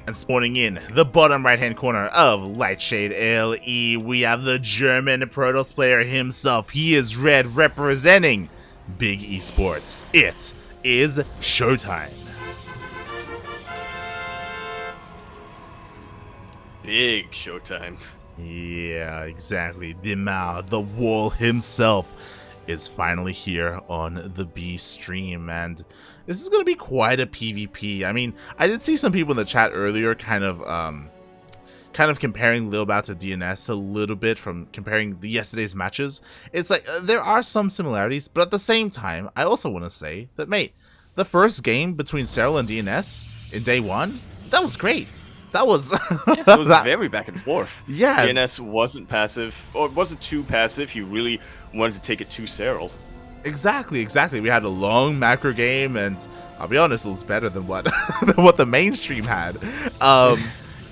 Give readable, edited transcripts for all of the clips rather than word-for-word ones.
And spawning in the bottom right hand corner of Lightshade LE, we have the German Protoss player himself. He is red, representing Big Esports. It is ShoWTimE. Big ShoWTimE. Yeah, exactly. Dimao, the wall himself, is finally here on the B stream, and this is going to be quite a PvP. I mean, I did see some people in the chat earlier kind of comparing Lil Bao to DnS a little bit from comparing yesterday's matches. It's like, there are some similarities, but at the same time, I also want to say that, mate, the first game between Cyril and DnS in day one, that was great. That was it was very back and forth. Yeah, DnS wasn't passive, or it wasn't too passive. He really wanted to take it to Cyril. Exactly. We had a long macro game, and I'll be honest, it was better than what what the mainstream had.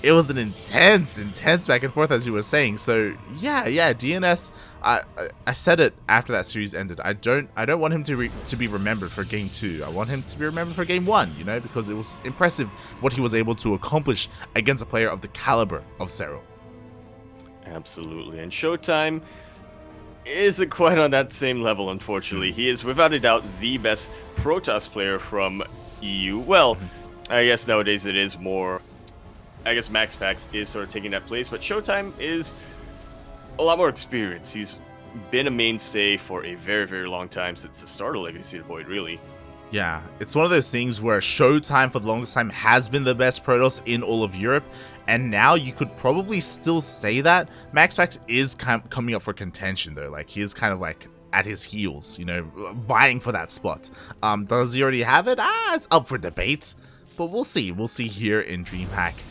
It was an intense back and forth, as you were saying. So yeah, DnS. I said it after that series ended. I don't want him to be remembered for game 2. I want him to be remembered for game 1. You know, because it was impressive what he was able to accomplish against a player of the caliber of Cyril. Absolutely, and ShoWTimE isn't quite on that same level, unfortunately. He is without a doubt the best Protoss player from EU. Well, I guess nowadays it is more. I guess MaxPax is sort of taking that place, but ShoWTimE is a lot more experience. He's been a mainstay for a very, very long time, since the start of Legacy of the Void, really. Yeah, it's one of those things where ShoWTimE for the longest time has been the best Protoss in all of Europe, and now you could probably still say that. MaxPax is coming up for contention, though. Like, he is kind of like at his heels, you know, vying for that spot. Does he already have it? It's up for debate, but we'll see. We'll see here in DreamHack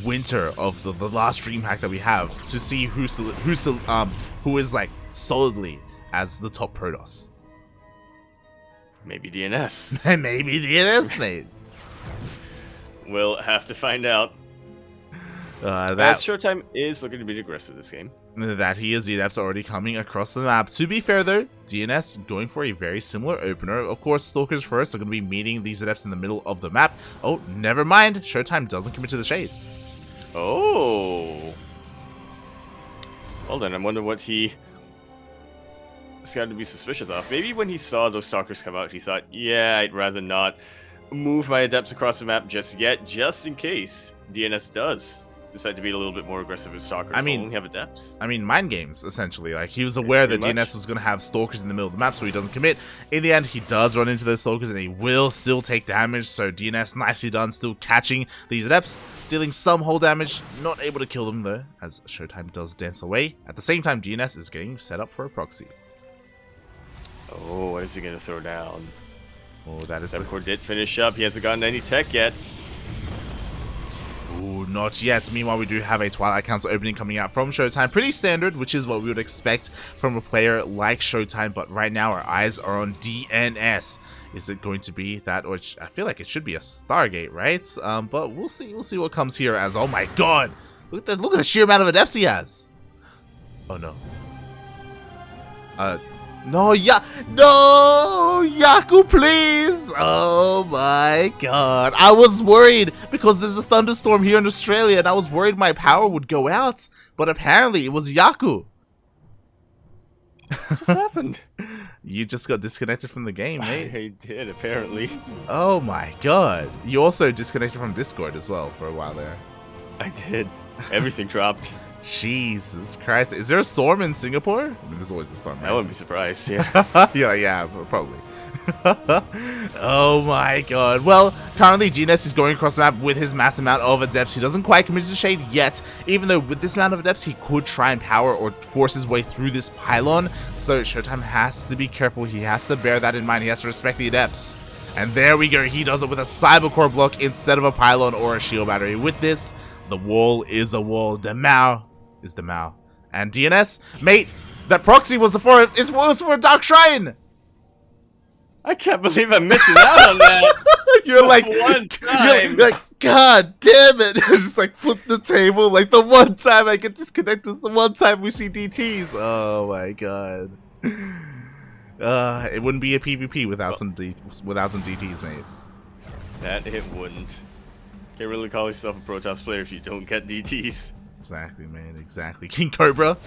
winter of the last DreamHack that we have, to see who is like solidly as the top Protoss. Maybe DnS. And maybe DnS, mate. We'll have to find out. That ShoWTimE is looking to be aggressive this game. That he is. DNS already coming across the map. To be fair though, DnS going for a very similar opener. Of course, Stalkers first are going to be meeting these adepts in the middle of the map. Oh, never mind. ShoWTimE doesn't commit to the shade. Oh. Well then, I wonder what he got to be suspicious of. Maybe when he saw those Stalkers come out, he thought, yeah, I'd rather not move my adepts across the map just yet, just in case DnS does decide to be a little bit more aggressive with Stalkers. I mean, only have adepts. I mean, mind games, essentially. Like, he was aware that DnS was going to have Stalkers in the middle of the map, so he doesn't commit. In the end, he does run into those Stalkers, and he will still take damage, so DnS, nicely done, still catching these adepts, dealing some hull damage, not able to kill them, though, as ShoWTimE does dance away. At the same time, DnS is getting set up for a proxy. Oh, what is he going to throw down? Oh, that is Stepcore did finish up. He hasn't gotten any tech yet. Ooh, not yet. Meanwhile, we do have a Twilight Council opening coming out from ShoWTimE. Pretty standard, which is what we would expect from a player like ShoWTimE, but right now our eyes are on DnS. Is it going to be that, which I feel like it should be a Stargate, right? But we'll see. We'll see what comes here as, oh my god! Look at the sheer amount of adepts he has! Oh no. No, Yaku, please! Oh my god. I was worried because there's a thunderstorm here in Australia and I was worried my power would go out, but apparently it was Yaku. What just happened? You just got disconnected from the game, mate. I did, apparently. Oh my god. You also disconnected from Discord as well for a while there. I did. Everything dropped. Jesus Christ. Is there a storm in Singapore? I mean, there's always a storm, right? I wouldn't be surprised, yeah. yeah, probably. Oh my god. Well, currently DnS is going across the map with his massive amount of adepts. He doesn't quite commit to the shade yet, even though with this amount of adepts, he could try and power or force his way through this pylon. So ShoWTimE has to be careful. He has to bear that in mind. He has to respect the adepts. And there we go. He does it with a Cybercore block instead of a pylon or a shield battery. With this, the wall is a wall. The Mao is the Mao. And DnS, mate, that proxy was for a Dark Shrine. I can't believe I'm missing out on that. You're like, one time. You're like, God damn it. Just like flip the table. Like the one time I get disconnected is the one time we see DTs. Oh my god. It wouldn't be a PvP without some DTs, mate. That it wouldn't. Can't really call yourself a Protoss player if you don't get DTs. Exactly, man. Exactly. King Cobra.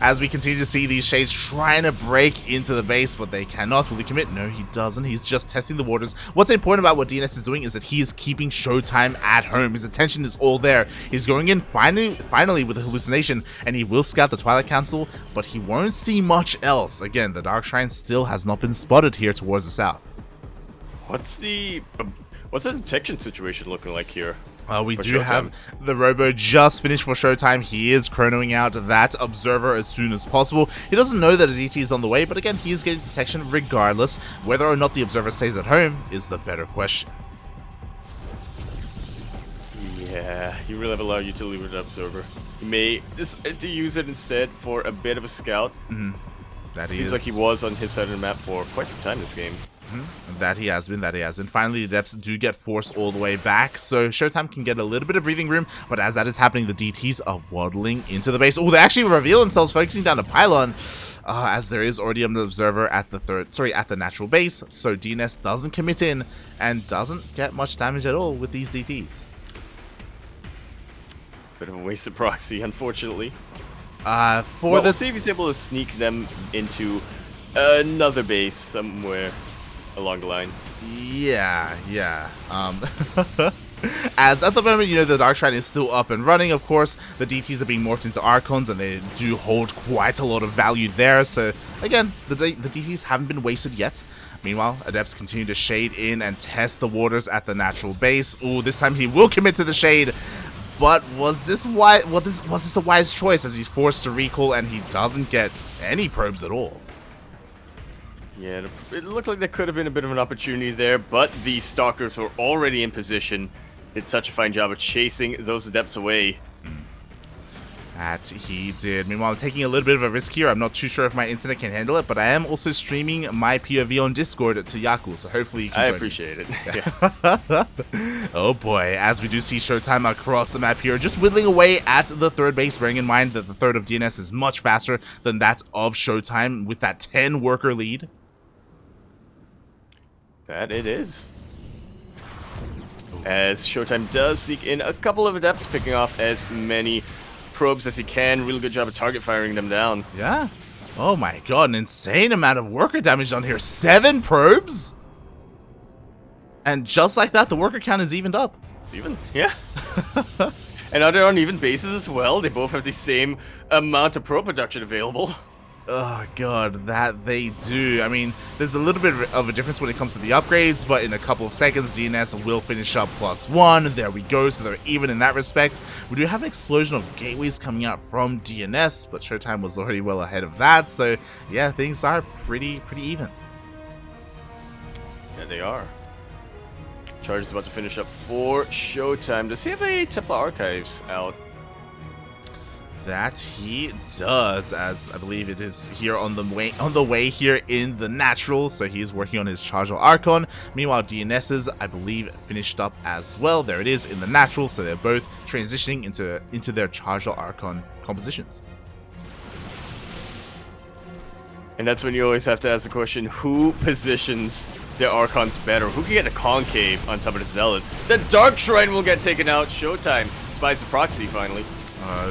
As we continue to see these shades trying to break into the base, but they cannot. Will he commit? No, he doesn't. He's just testing the waters. What's important about what DnS is doing is that he is keeping ShoWTimE at home. His attention is all there. He's going in finally with a hallucination, and he will scout the Twilight Council, but he won't see much else. Again, the Dark Shrine still has not been spotted here towards the south. What's the detection situation looking like here? We for do ShoWTimE? have the Robo just finished for ShoWTimE. He is chronoing out that observer as soon as possible. He doesn't know that a DT is on the way, but again, he is getting detection regardless. Whether or not the observer stays at home is the better question. Yeah, you really have a lot of utility with the observer. You may decide to use it instead for a bit of a scout. Seems like he was on his side of the map for quite some time this game. That he has been. Finally, the Depths do get forced all the way back, so ShoWTimE can get a little bit of breathing room, but as that is happening, the DTs are waddling into the base. Oh, they actually reveal themselves, focusing down the pylon, as there is already an observer at the natural base, so DnS doesn't commit in, and doesn't get much damage at all with these DTs. Bit of a wasted proxy, unfortunately. We'll see if he's able to sneak them into another base somewhere along the line. Yeah. As at the moment, you know, the Dark Shrine is still up and running, of course. The DTs are being morphed into Archons, and they do hold quite a lot of value there. So, again, the DTs haven't been wasted yet. Meanwhile, Adepts continue to shade in and test the waters at the natural base. Ooh, this time he will commit to the shade. But was this a wise choice, as he's forced to recall and he doesn't get any probes at all? Yeah, it looked like there could have been a bit of an opportunity there, but the Stalkers were already in position. Did such a fine job of chasing those Adepts away. That he did. Meanwhile, taking a little bit of a risk here. I'm not too sure if my internet can handle it, but I am also streaming my POV on Discord to Yaku, so hopefully you can join me. Appreciate it. Yeah. Oh boy, as we do see ShoWTimE across the map here, just whittling away at the third base, bearing in mind that the third of DnS is much faster than that of ShoWTimE with that 10 worker lead. That it is. As ShoWTimE does sneak in a couple of Adepts, picking off as many probes as he can. Really good job of target firing them down. Yeah. Oh my god, an insane amount of worker damage on here. 7 probes? And just like that, the worker count is evened up. Even? Yeah. And now they're on even bases as well. They both have the same amount of probe production available. Oh god, that they do. I mean, there's a little bit of a difference when it comes to the upgrades, but in a couple of seconds, DnS will finish up +1. There we go, so they're even in that respect. We do have an explosion of gateways coming out from DnS, but ShoWTimE was already well ahead of that, so yeah, things are pretty even. Yeah, they are. Charge is about to finish up for ShoWTimE. Does he have a Templar Archives out? That he does, as I believe it is here on the way here in the natural, so he's working on his Charger Archon. Meanwhile, DNS's, I believe, finished up as well. There it is in the natural, so they're both transitioning into their Charger Archon compositions. And that's when you always have to ask the question, who positions their Archons better? Who can get a Concave on top of the Zealots? The Dark Shrine will get taken out. ShoWTimE spies the proxy finally.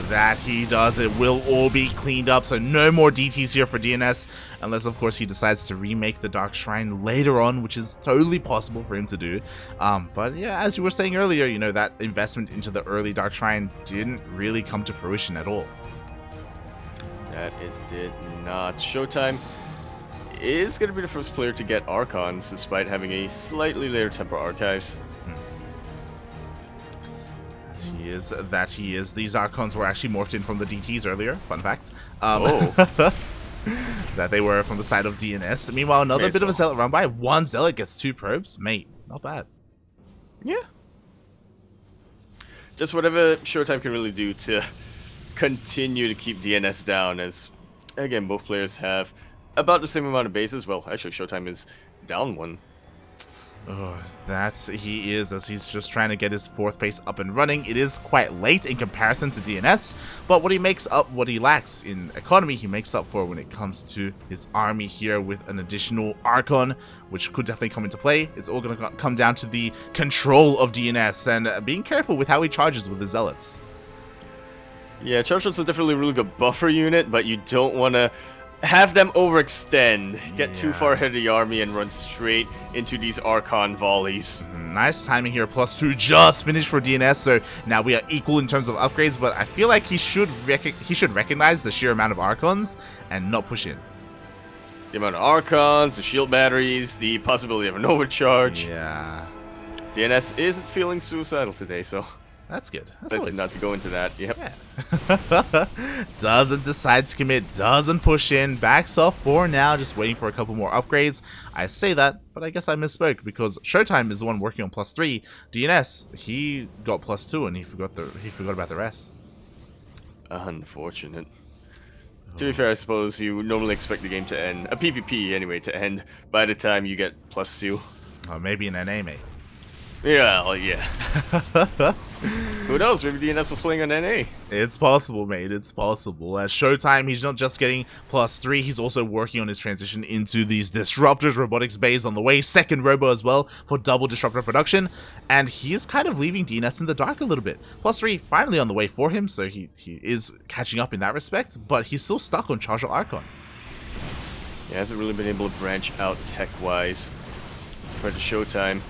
That he does. It will all be cleaned up, so no more DTs here for DnS, unless of course he decides to remake the Dark Shrine later on, which is totally possible for him to do. But yeah, as you were saying earlier, you know, that investment into the early Dark Shrine didn't really come to fruition at all. That it did not. ShoWTimE is going to be the first player to get Archons, despite having a slightly later Templar Archives. That he is. These Archons were actually morphed in from the DTs earlier. Fun fact. That they were from the side of DnS. Meanwhile, another bit of a Zealot run by. One Zealot gets 2 probes. Mate, not bad. Yeah. Just whatever ShoWTimE can really do to continue to keep DnS down, as, again, both players have about the same amount of bases. Well, actually, ShoWTimE is down 1. Oh, he is, as he's just trying to get his 4th base up and running. It is quite late in comparison to DNS, but what he lacks in economy, he makes up for when it comes to his army here with an additional Archon, which could definitely come into play. It's all going to come down to the control of DNS and being careful with how he charges with the Zealots. Yeah, Charge's are definitely a really good buffer unit, but you don't want to have them overextend, get too far ahead of the army, and run straight into these Archon volleys. Nice timing here. +2 just finished for DNS, so now we are equal in terms of upgrades, but I feel like he should recognize the sheer amount of Archons and not push in. The amount of Archons, the shield batteries, the possibility of an overcharge. Yeah. DNS isn't feeling suicidal today, so... That's good. That's always not to go into that. Yep. Yeah. Doesn't decide to commit, doesn't push in, backs off for now, just waiting for a couple more upgrades. I say that, but I guess I misspoke because ShoWTimE is the one working on +3. DNS, he got +2 and he forgot about the rest. Unfortunate. To be fair, I suppose you normally expect the game to end, a PvP anyway, to end by the time you get +2. Or maybe an NA, mate. Yeah, well, yeah. Who knows? Maybe DNS was playing on NA. It's possible, mate. It's possible. At ShoWTimE, he's not just getting +3, he's also working on his transition into these disruptors, robotics bays on the way, 2nd robo as well for double disruptor production, and he is kind of leaving DNS in the dark a little bit. +3 finally on the way for him, so he is catching up in that respect, but he's still stuck on Charger Archon. He hasn't really been able to branch out tech-wise compared to ShoWTimE.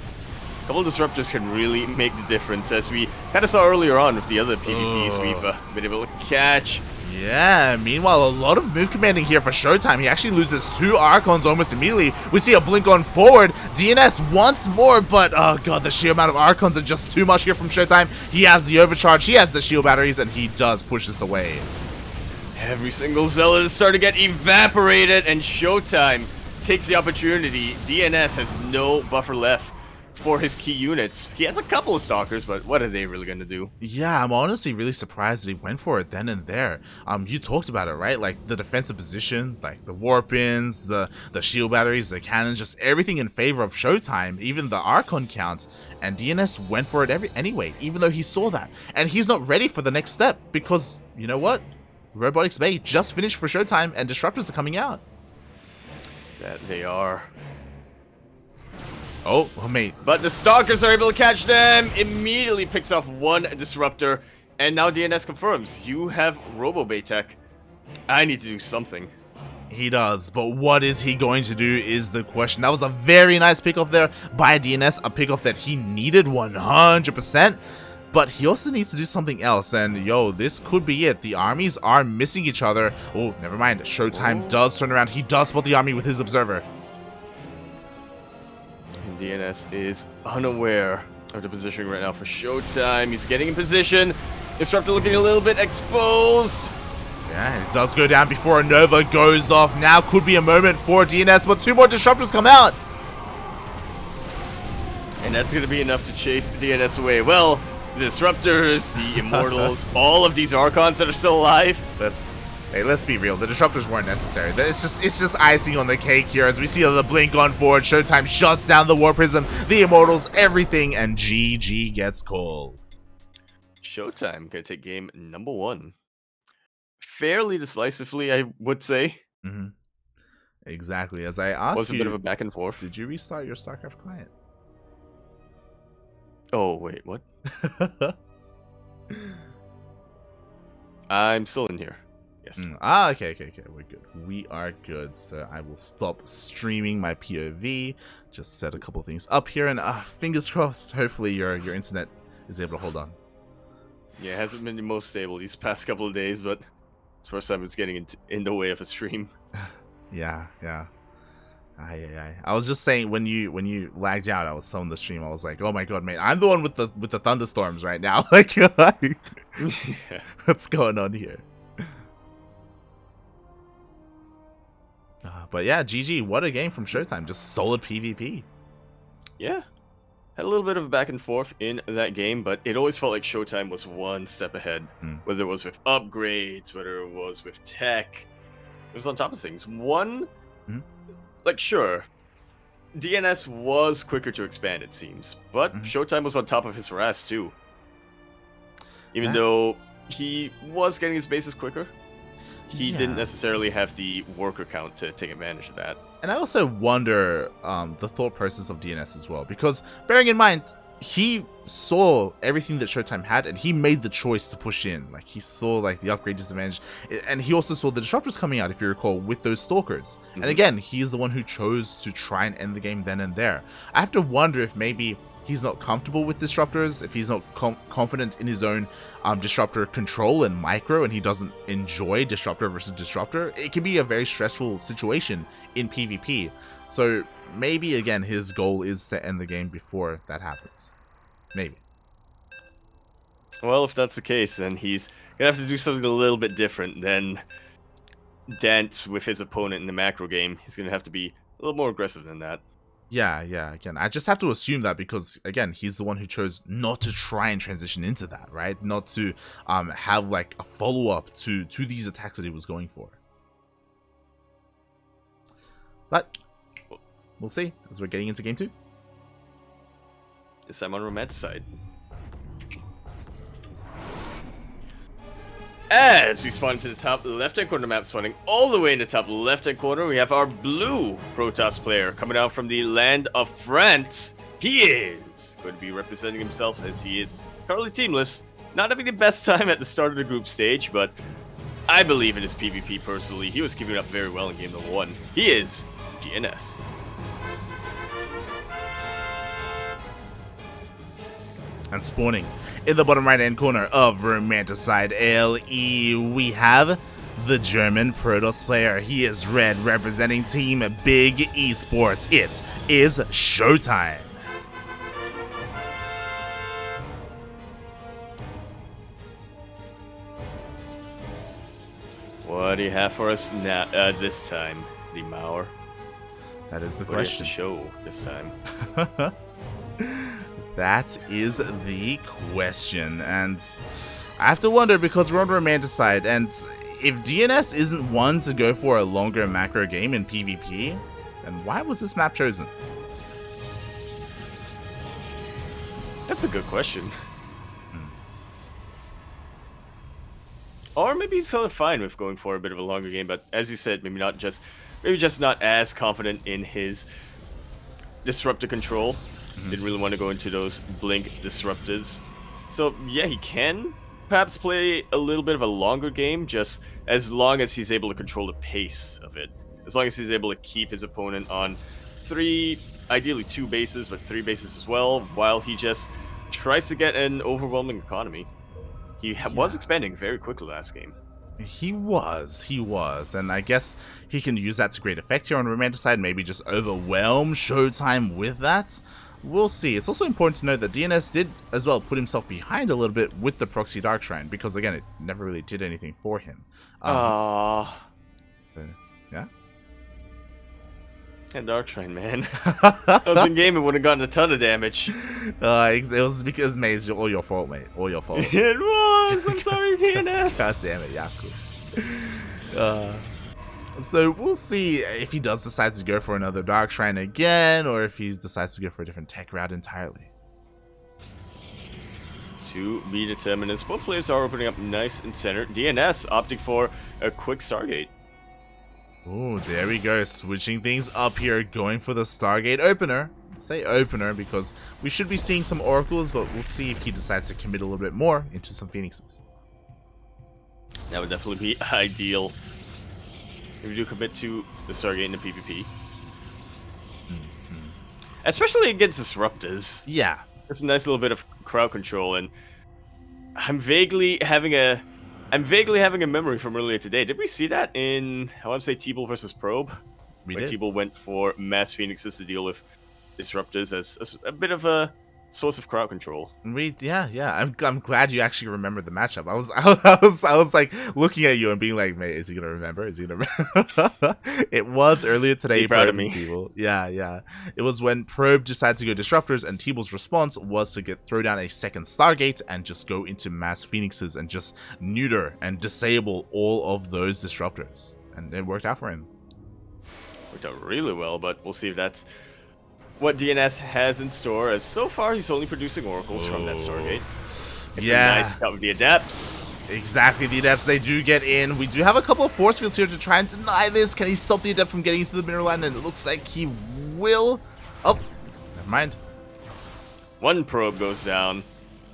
A couple of disruptors can really make the difference, as we kind of saw earlier on with the other PvPs we've been able to catch. Yeah, meanwhile, a lot of move commanding here for ShoWTimE. He actually loses 2 Archons almost immediately. We see a blink on forward. DNS once more, but oh god, the sheer amount of Archons are just too much here from ShoWTimE. He has the overcharge, he has the shield batteries, and he does push this away. Every single Zealot is starting to get evaporated, and ShoWTimE takes the opportunity. DNS has no buffer left for his key units. He has a couple of Stalkers, but what are they really going to do? Yeah, I'm honestly really surprised that he went for it then and there. You talked about it, right? Like the defensive position, like the warpins, the shield batteries, the cannons, just everything in favor of ShoWTimE, even the Archon count. And DNS went for it anyway, even though he saw that. And he's not ready for the next step because, you know what? Robotics Bay just finished for ShoWTimE and Disruptors are coming out. That they are. Oh, mate. But the Stalkers are able to catch them, immediately picks off 1 Disruptor, and now DNS confirms, you have RoboBay tech. I need to do something. He does, but what is he going to do is the question. That was a very nice pickoff there by DNS, a pickoff that he needed 100%, but he also needs to do something else, and yo, this could be it. The armies are missing each other. Oh, never mind. ShoWTimE does turn around. He does spot the army with his observer. DNS is unaware of the positioning right now for ShoWTimE. He's getting in position. Disruptor looking a little bit exposed. Yeah, it does go down before a Nova goes off. Now could be a moment for DNS, but 2 more Disruptors come out. And that's going to be enough to chase DNS away. Well, the Disruptors, the Immortals, all of these Archons that are still alive. Hey, let's be real. The Disruptors weren't necessary. It's just icing on the cake here as we see the blink on forward. ShoWTimE shuts down the War Prism, the Immortals, everything, and GG gets called. ShoWTimE gonna take game number 1. Fairly decisively, I would say. Exactly. As I asked Was a bit of a back and forth. Did you restart your StarCraft client? Oh, wait, what? I'm still in here. Yes. Okay. We're good. We are good. So I will stop streaming my POV. Just set a couple things up here, and fingers crossed. Hopefully your internet is able to hold on. Yeah, it hasn't been the most stable these past couple of days, but it's the first time it's getting in the way of a stream. Yeah. I was just saying when you lagged out, I was telling the stream. I was like, oh my god, mate, I'm the one with the thunderstorms right now. Like, what's going on here? But yeah, GG, what a game from ShoWTimE. Just solid PvP. Yeah. Had a little bit of a back and forth in that game, but it always felt like ShoWTimE was one step ahead. Whether it was with upgrades, whether it was with tech. It was on top of things. Like, sure, DNS was quicker to expand, it seems, but ShoWTimE was on top of his harass too. Even though he was getting his bases quicker, he didn't necessarily have the worker count to take advantage of that. And I also wonder the thought process of DNS as well, because bearing in mind, he saw everything that ShoWTimE had, and he made the choice to push in. Like, he saw like the upgrade disadvantage, and he also saw the disruptors coming out, if you recall, with those stalkers. And again, he is the one who chose to try and end the game then and there. I have to wonder if maybe he's not comfortable with disruptors, if he's not confident in his own disruptor control and micro, and he doesn't enjoy disruptor versus disruptor. It can be a very stressful situation in PvP. So maybe, again, his goal is to end the game before that happens. Maybe. Well, if that's the case, then he's gonna have to do something a little bit different than dance with his opponent in the macro game. He's gonna have to be a little more aggressive than that. Yeah, again, I just have to assume that because, again, he's the one who chose not to try and transition into that, right? Not to have, like, a follow-up to these attacks that he was going for. But we'll see, as we're getting into Game 2. This time on Romanticide. As we spawn into the top left-hand corner map, spawning all the way in the top left-hand corner, we have our blue Protoss player coming out from the land of France. He is going to be representing himself, as he is currently teamless, not having the best time at the start of the group stage, but I believe in his PvP personally. He was keeping it up very well in game number 1. He is DnS. And spawning in the bottom right hand corner of Romanticide LE, we have the German Protoss player. He is red, representing Team Big Esports. It is ShoWTimE. What do you have for us now? This time, the Mauer. That is the What do you have question. to show this time? That is the question, and I have to wonder, because we're on Romanticide, and if DNS isn't one to go for a longer macro game in PvP, then why was this map chosen? That's a good question. Or maybe he's totally fine with going for a bit of a longer game, but as you said, maybe just not as confident in his disruptor control. Didn't really want to go into those blink disruptors. So yeah, he can perhaps play a little bit of a longer game, just as long as he's able to control the pace of it. As long as he's able to keep his opponent on 3, ideally 2 bases, but 3 bases as well, while he just tries to get an overwhelming economy. He was expanding very quickly last game. He was, and I guess he can use that to great effect here on Romanticide, maybe just overwhelm ShoWTimE with that. We'll see. It's also important to note that DNS did as well put himself behind a little bit with the proxy Dark Shrine, because again, it never really did anything for him. Yeah? And Dark Shrine, man. That was in game, it would have gotten a ton of damage. It was because, mate, it's all your fault, mate. All your fault. It was! I'm sorry, DNS! God damn it, yeah, cool. So we'll see if he does decide to go for another Dark Shrine again, or if he decides to go for a different tech route entirely. To be determined, as both players are opening up nice and center. DNS opting for a quick Stargate. Oh, there we go, switching things up here, going for the Stargate opener. Say opener because we should be seeing some oracles, but we'll see if he decides to commit a little bit more into some phoenixes. That would definitely be ideal if you do commit to the Stargate in the PvP. Especially against disruptors. Yeah. It's a nice little bit of crowd control, and I'm vaguely having a memory from earlier today. Did we see that in, I want to say, T-Bull versus Probe? We where did. T-Bull went for mass phoenixes to deal with disruptors as a bit of a source of crowd control. Yeah. I'm glad you actually remembered the matchup. I was like looking at you and being like, mate, is he gonna remember? Is he gonna remember? It was earlier today. Be proud of Probe me. and T-Bull. Yeah. It was when Probe decided to go disruptors, and T-Bull's response was to throw down a second Stargate and just go into mass phoenixes and just neuter and disable all of those disruptors. And it worked out for him. Worked out really well, but we'll see if that's what DnS has in store, as so far he's only producing oracles from that Stargate. Yeah. Nice cut with the Adepts. Exactly, the Adepts, they do get in. We do have a couple of force fields here to try and deny this. Can he stop the Adept from getting into the mineral line? And it looks like he will. Oh, never mind. One probe goes down,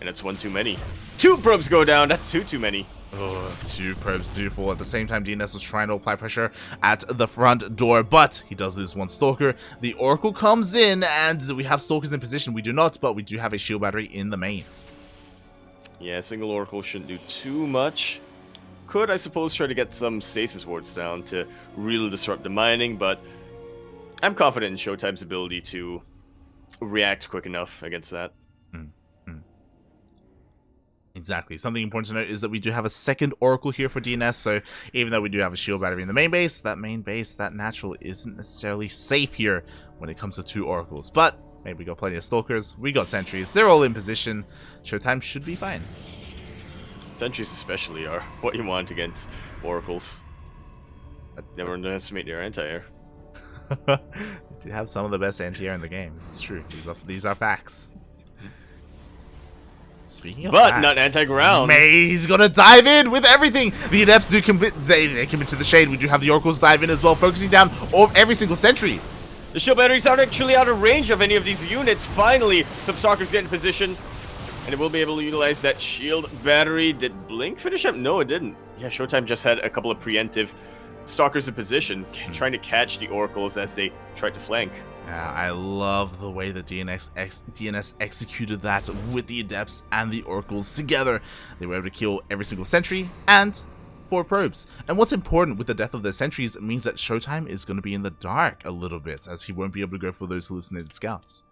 and it's one too many. Two probes go down, that's two too many. Oh, two probes do fall. At the same time, DnS was trying to apply pressure at the front door, but he does lose one Stalker. The Oracle comes in, and we have Stalkers in position. We do not, but we do have a shield battery in the main. Yeah, single Oracle shouldn't do too much. Could, I suppose, try to get some stasis wards down to really disrupt the mining, but I'm confident in ShoWTimE's ability to react quick enough against that. Exactly. Something important to note is that we do have a second Oracle here for DnS, so even though we do have a shield battery in the main base, that natural isn't necessarily safe here when it comes to two Oracles. But maybe we got plenty of Stalkers, we got sentries, they're all in position. ShoWTimE should be fine. Sentries especially are what you want against Oracles. Never underestimate their anti-air. They do have some of the best anti-air in the game. This is true. These are facts. Speaking of but facts, not anti-ground. He's gonna dive in with everything. The Adepts do commit. They commit to the shade. We do have the Oracles dive in as well, focusing down on every single sentry. The shield batteries aren't actually out of range of any of these units. Finally, some Stalkers get in position, and it will be able to utilize that shield battery. Did Blink finish up? No, it didn't. Yeah, ShoWTimE just had a couple of preemptive Stalkers in position, trying to catch the Oracles as they tried to flank. Yeah, I love the way that DnS executed that with the Adepts and the Oracles together. They were able to kill every single sentry and 4 probes. And what's important with the death of the sentries means that ShoWTimE is going to be in the dark a little bit, as he won't be able to go for those hallucinated scouts.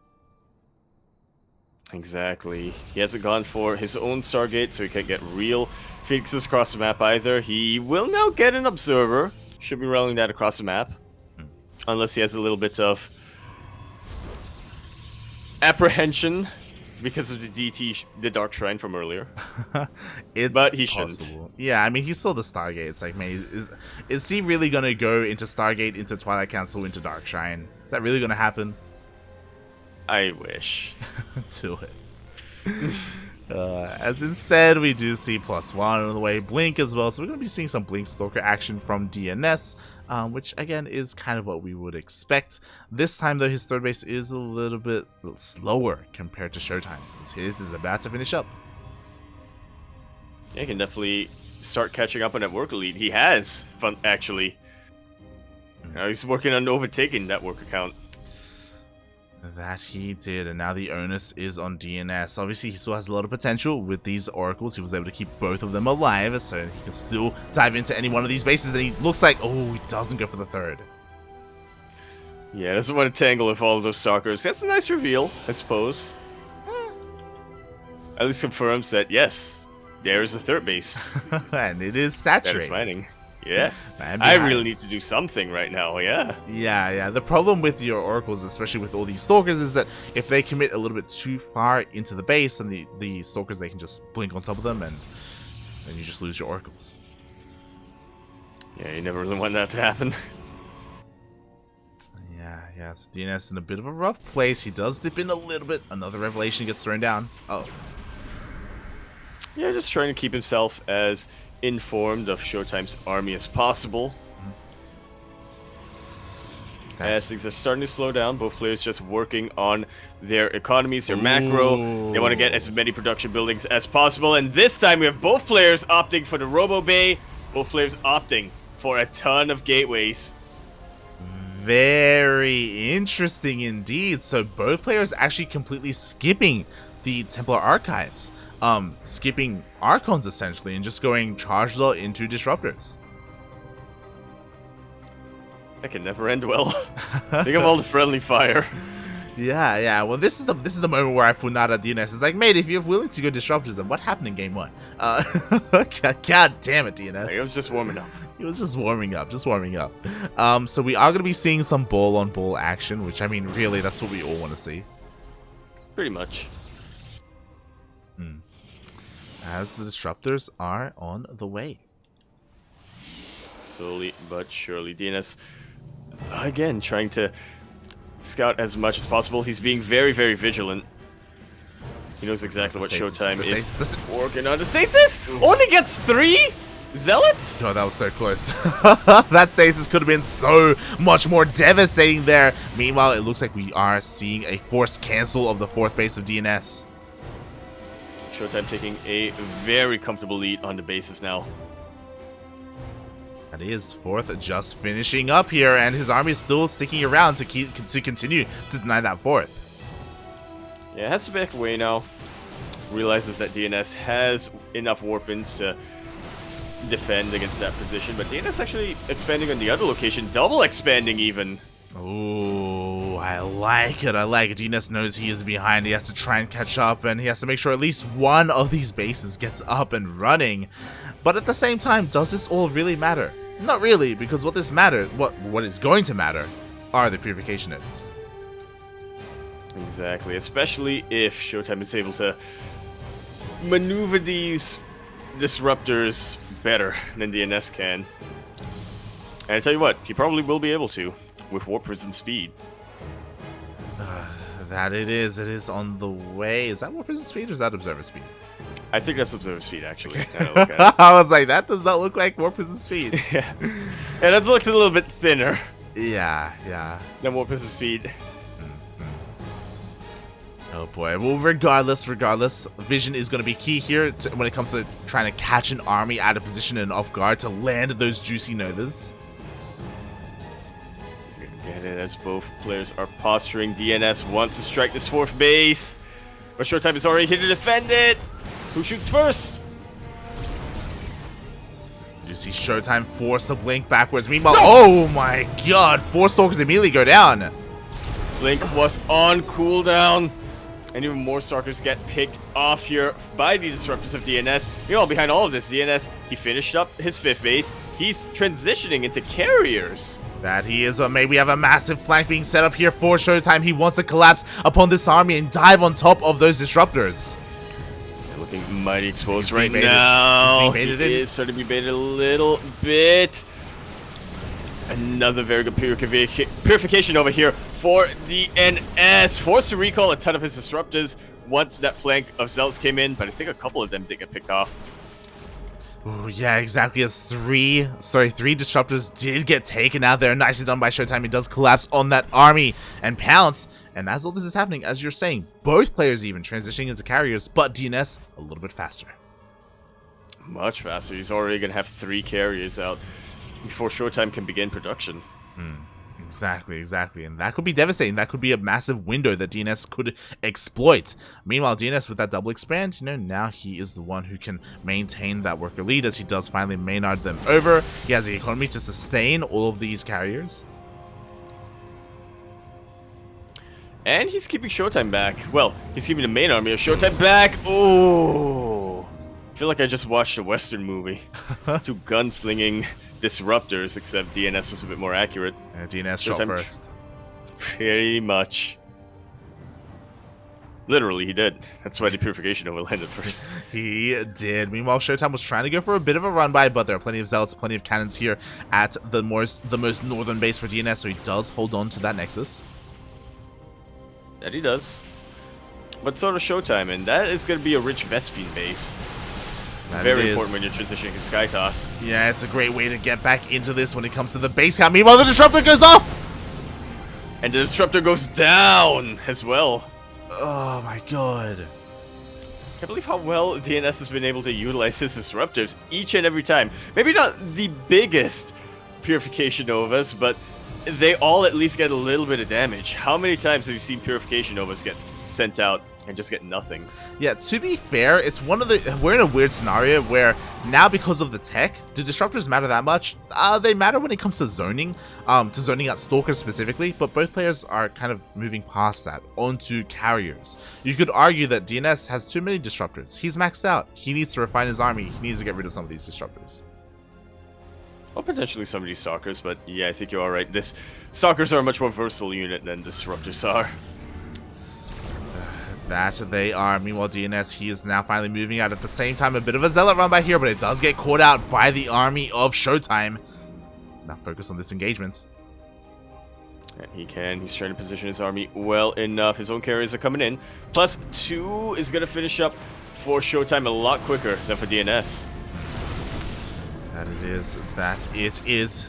Exactly. He hasn't gone for his own Stargate, so he can't get real Phoenixes across the map either. He will now get an Observer. Should be rolling that across the map. Unless he has a little bit of apprehension because of the Dark Shrine from earlier. But he shouldn't. Yeah, I mean, he saw the Stargate. It's like, man, is he really going to go into Stargate, into Twilight Council, into Dark Shrine? Is that really going to happen? I wish. Do it. As instead, we do see +1 on the way, Blink as well. So we're going to be seeing some Blink Stalker action from DnS, which again is kind of what we would expect. This time, though, his third base is a little bit slower compared to ShoWTimE, since his is about to finish up. Yeah, he can definitely start catching up on that work lead. He has, actually. Now he's working on overtaking that work account. That he did, and now the onus is on DnS. Obviously, he still has a lot of potential with these Oracles. He was able to keep both of them alive, so he can still dive into any one of these bases, and he looks like, oh, he doesn't go for the third. Yeah, doesn't want to tangle with all of those Stalkers. That's a nice reveal, I suppose. At least confirms that, yes, there is a third base. And it is saturated. That is mining. Yes. I really need to do something right now, yeah. Yeah. The problem with your Oracles, especially with all these Stalkers, is that if they commit a little bit too far into the base, and the Stalkers, they can just blink on top of them, and then you just lose your Oracles. Yeah, you never really want that to happen. Yeah, so DnS in a bit of a rough place. He does dip in a little bit. Another Revelation gets thrown down. Oh. Yeah, just trying to keep himself as informed of ShoWTimE's army as possible. As things are starting to slow down, both players just working on their economies, their macro. They want to get as many production buildings as possible. And this time we have both players opting for the Robo Bay, both players opting for a ton of gateways. Very interesting indeed. So both players actually completely skipping the Templar Archives. Skipping Archons essentially and just going charged into Disruptors. That can never end well. Think of all the friendly fire. Yeah. Well, this is the moment where I Funada DnS is like, mate, if you're willing to go Disruptors, then what happened in game 1? God damn it, DnS. It was just warming up. It was just warming up. So we are going to be seeing some ball-on-ball action, which, I mean, really, that's what we all want to see. Pretty much. As the Disruptors are on the way. Slowly but surely. DnS, again, trying to scout as much as possible. He's being very, very vigilant. He knows exactly what ShoWTimE is working on. The Stasis only gets 3 Zealots? Oh, that was so close. That Stasis could have been so much more devastating there. Meanwhile, it looks like we are seeing a forced cancel of the 4th base of DnS. ShoWTimE taking a very comfortable lead on the bases now. That is 4th just finishing up here, and his army is still sticking around to continue to deny that 4th. Yeah, it has to back away now. Realizes that DnS has enough warpins to defend against that position, but DnS actually expanding on the other location, double expanding even. Oh, I like it. I like it. DnS knows he is behind. He has to try and catch up, and he has to make sure at least one of these bases gets up and running. But at the same time, does this all really matter? Not really, because what is going to matter are the purification events. Exactly, especially if ShoWTimE is able to maneuver these disruptors better than DnS can. And I tell you what, he probably will be able to with Warp Prism speed. That it is on the way. Is that Warp Prism speed or is that Observer speed? I think that's Observer speed, actually. I was like, that does not look like Warp Prism speed. Yeah, and it looks a little bit thinner. Yeah. Than Warp Prism speed. Oh boy. Well, regardless, vision is going to be key here when it comes to trying to catch an army out of position and off guard to land those juicy novas. He's going to get it as both players are posturing. DnS wants to strike this 4th base, but ShoWTimE is already here to defend it. Who shoots first? You see ShoWTimE force the blink backwards. Meanwhile, oh my god, 4 Stalkers immediately go down. Blink was on cooldown. And even more Stalkers get picked off here by the disruptors of DnS. Meanwhile, behind all of this, DnS, he finished up his 5th base. He's transitioning into carriers. That he is, but maybe we have a massive flank being set up here for ShoWTimE. He wants to collapse upon this army and dive on top of those disruptors. They're looking mighty exposed right now. He is starting to be baited a little bit. Another very good purification over here for DnS. Forced to recall a ton of his disruptors once that flank of Zealots came in, but I think a couple of them did get picked off. Oh yeah, exactly. As 3 disruptors did get taken out there. Nicely done by ShoWTimE. He does collapse on that army and pounce. And as all this is happening, as you're saying, both players even transitioning into carriers, but DnS a little bit faster. Much faster. He's already going to have 3 carriers out before ShoWTimE can begin production. Exactly. And that could be devastating. That could be a massive window that DnS could exploit. Meanwhile, DnS with that double expand, now he is the one who can maintain that worker lead as he does finally Maynard them over. He has the economy to sustain all of these carriers. And he's keeping ShoWTimE back. Well, he's keeping the main army of ShoWTimE back. Oh, I feel like I just watched a Western movie. 2 gunslinging disruptors, except DnS was a bit more accurate. DnS shot first. Pretty much. Literally, he did. That's why the purification over landed first. He did. Meanwhile, ShoWTimE was trying to go for a bit of a run by, but there are plenty of Zealots, plenty of cannons here at the most northern base for DnS, so he does hold on to that Nexus. That he does. But so does ShoWTimE, and that is going to be a rich Vespene base. Very important when you're transitioning to Sky Toss. Yeah, it's a great way to get back into this when it comes to the base count. Meanwhile, the Disruptor goes off! And the Disruptor goes down as well. Oh my god. Can't believe how well DnS has been able to utilize his Disruptors each and every time. Maybe not the biggest Purification Novas, but they all at least get a little bit of damage. How many times have you seen Purification Novas get sent out and just get nothing? Yeah, to be fair, it's we're in a weird scenario where now, because of the tech, do disruptors matter that much? They matter when it comes to zoning out stalkers specifically, but both players are kind of moving past that onto carriers. You could argue that DnS has too many disruptors. He's maxed out. He needs to refine his army. He needs to get rid of some of these disruptors. Well, potentially some of these stalkers, but yeah, I think you're alright. Stalkers are a much more versatile unit than disruptors are. That they are. Meanwhile, DnS, he is now finally moving out at the same time. A bit of a Zealot run by here, but it does get caught out by the army of ShoWTimE. Now focus on this engagement. And he can. He's trying to position his army well enough. His own carriers are coming in. +2 is going to finish up for ShoWTimE a lot quicker than for DnS. That it is. That it is.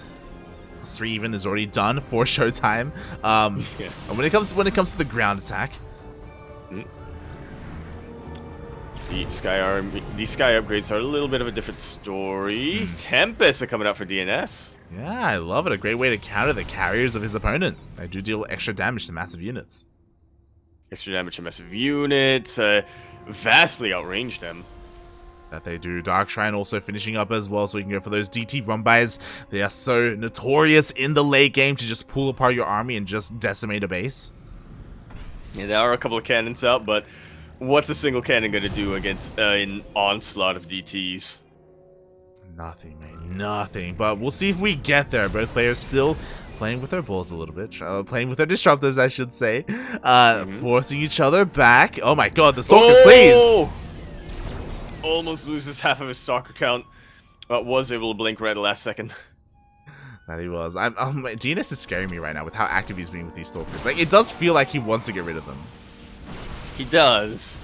3 even is already done for ShoWTimE. Yeah. And when it comes to the ground attack, the sky upgrades are a little bit of a different story. Tempests are coming out for DnS. yeah, I love it. A great way to counter the carriers of his opponent. They do deal extra damage to massive units. Extra damage to massive units. Vastly outrange them. That they do. Dark Shrine also finishing up as well, so we can go for those DT run-bys. They are so notorious in the late game to just pull apart your army and just decimate a base. Yeah, there are a couple of cannons out, but what's a single cannon going to do against an onslaught of DTs? Nothing, man. Nothing. But we'll see if we get there. Both players still playing with their balls a little bit. Playing with their disruptors, I should say. Forcing each other back. Oh my god, the Stalkers, please! Almost loses half of his stalker count, but was able to blink right at the last second. That he was. DnS is scaring me right now with how active he's being with these Stalkers. Like, it does feel like he wants to get rid of them. He does,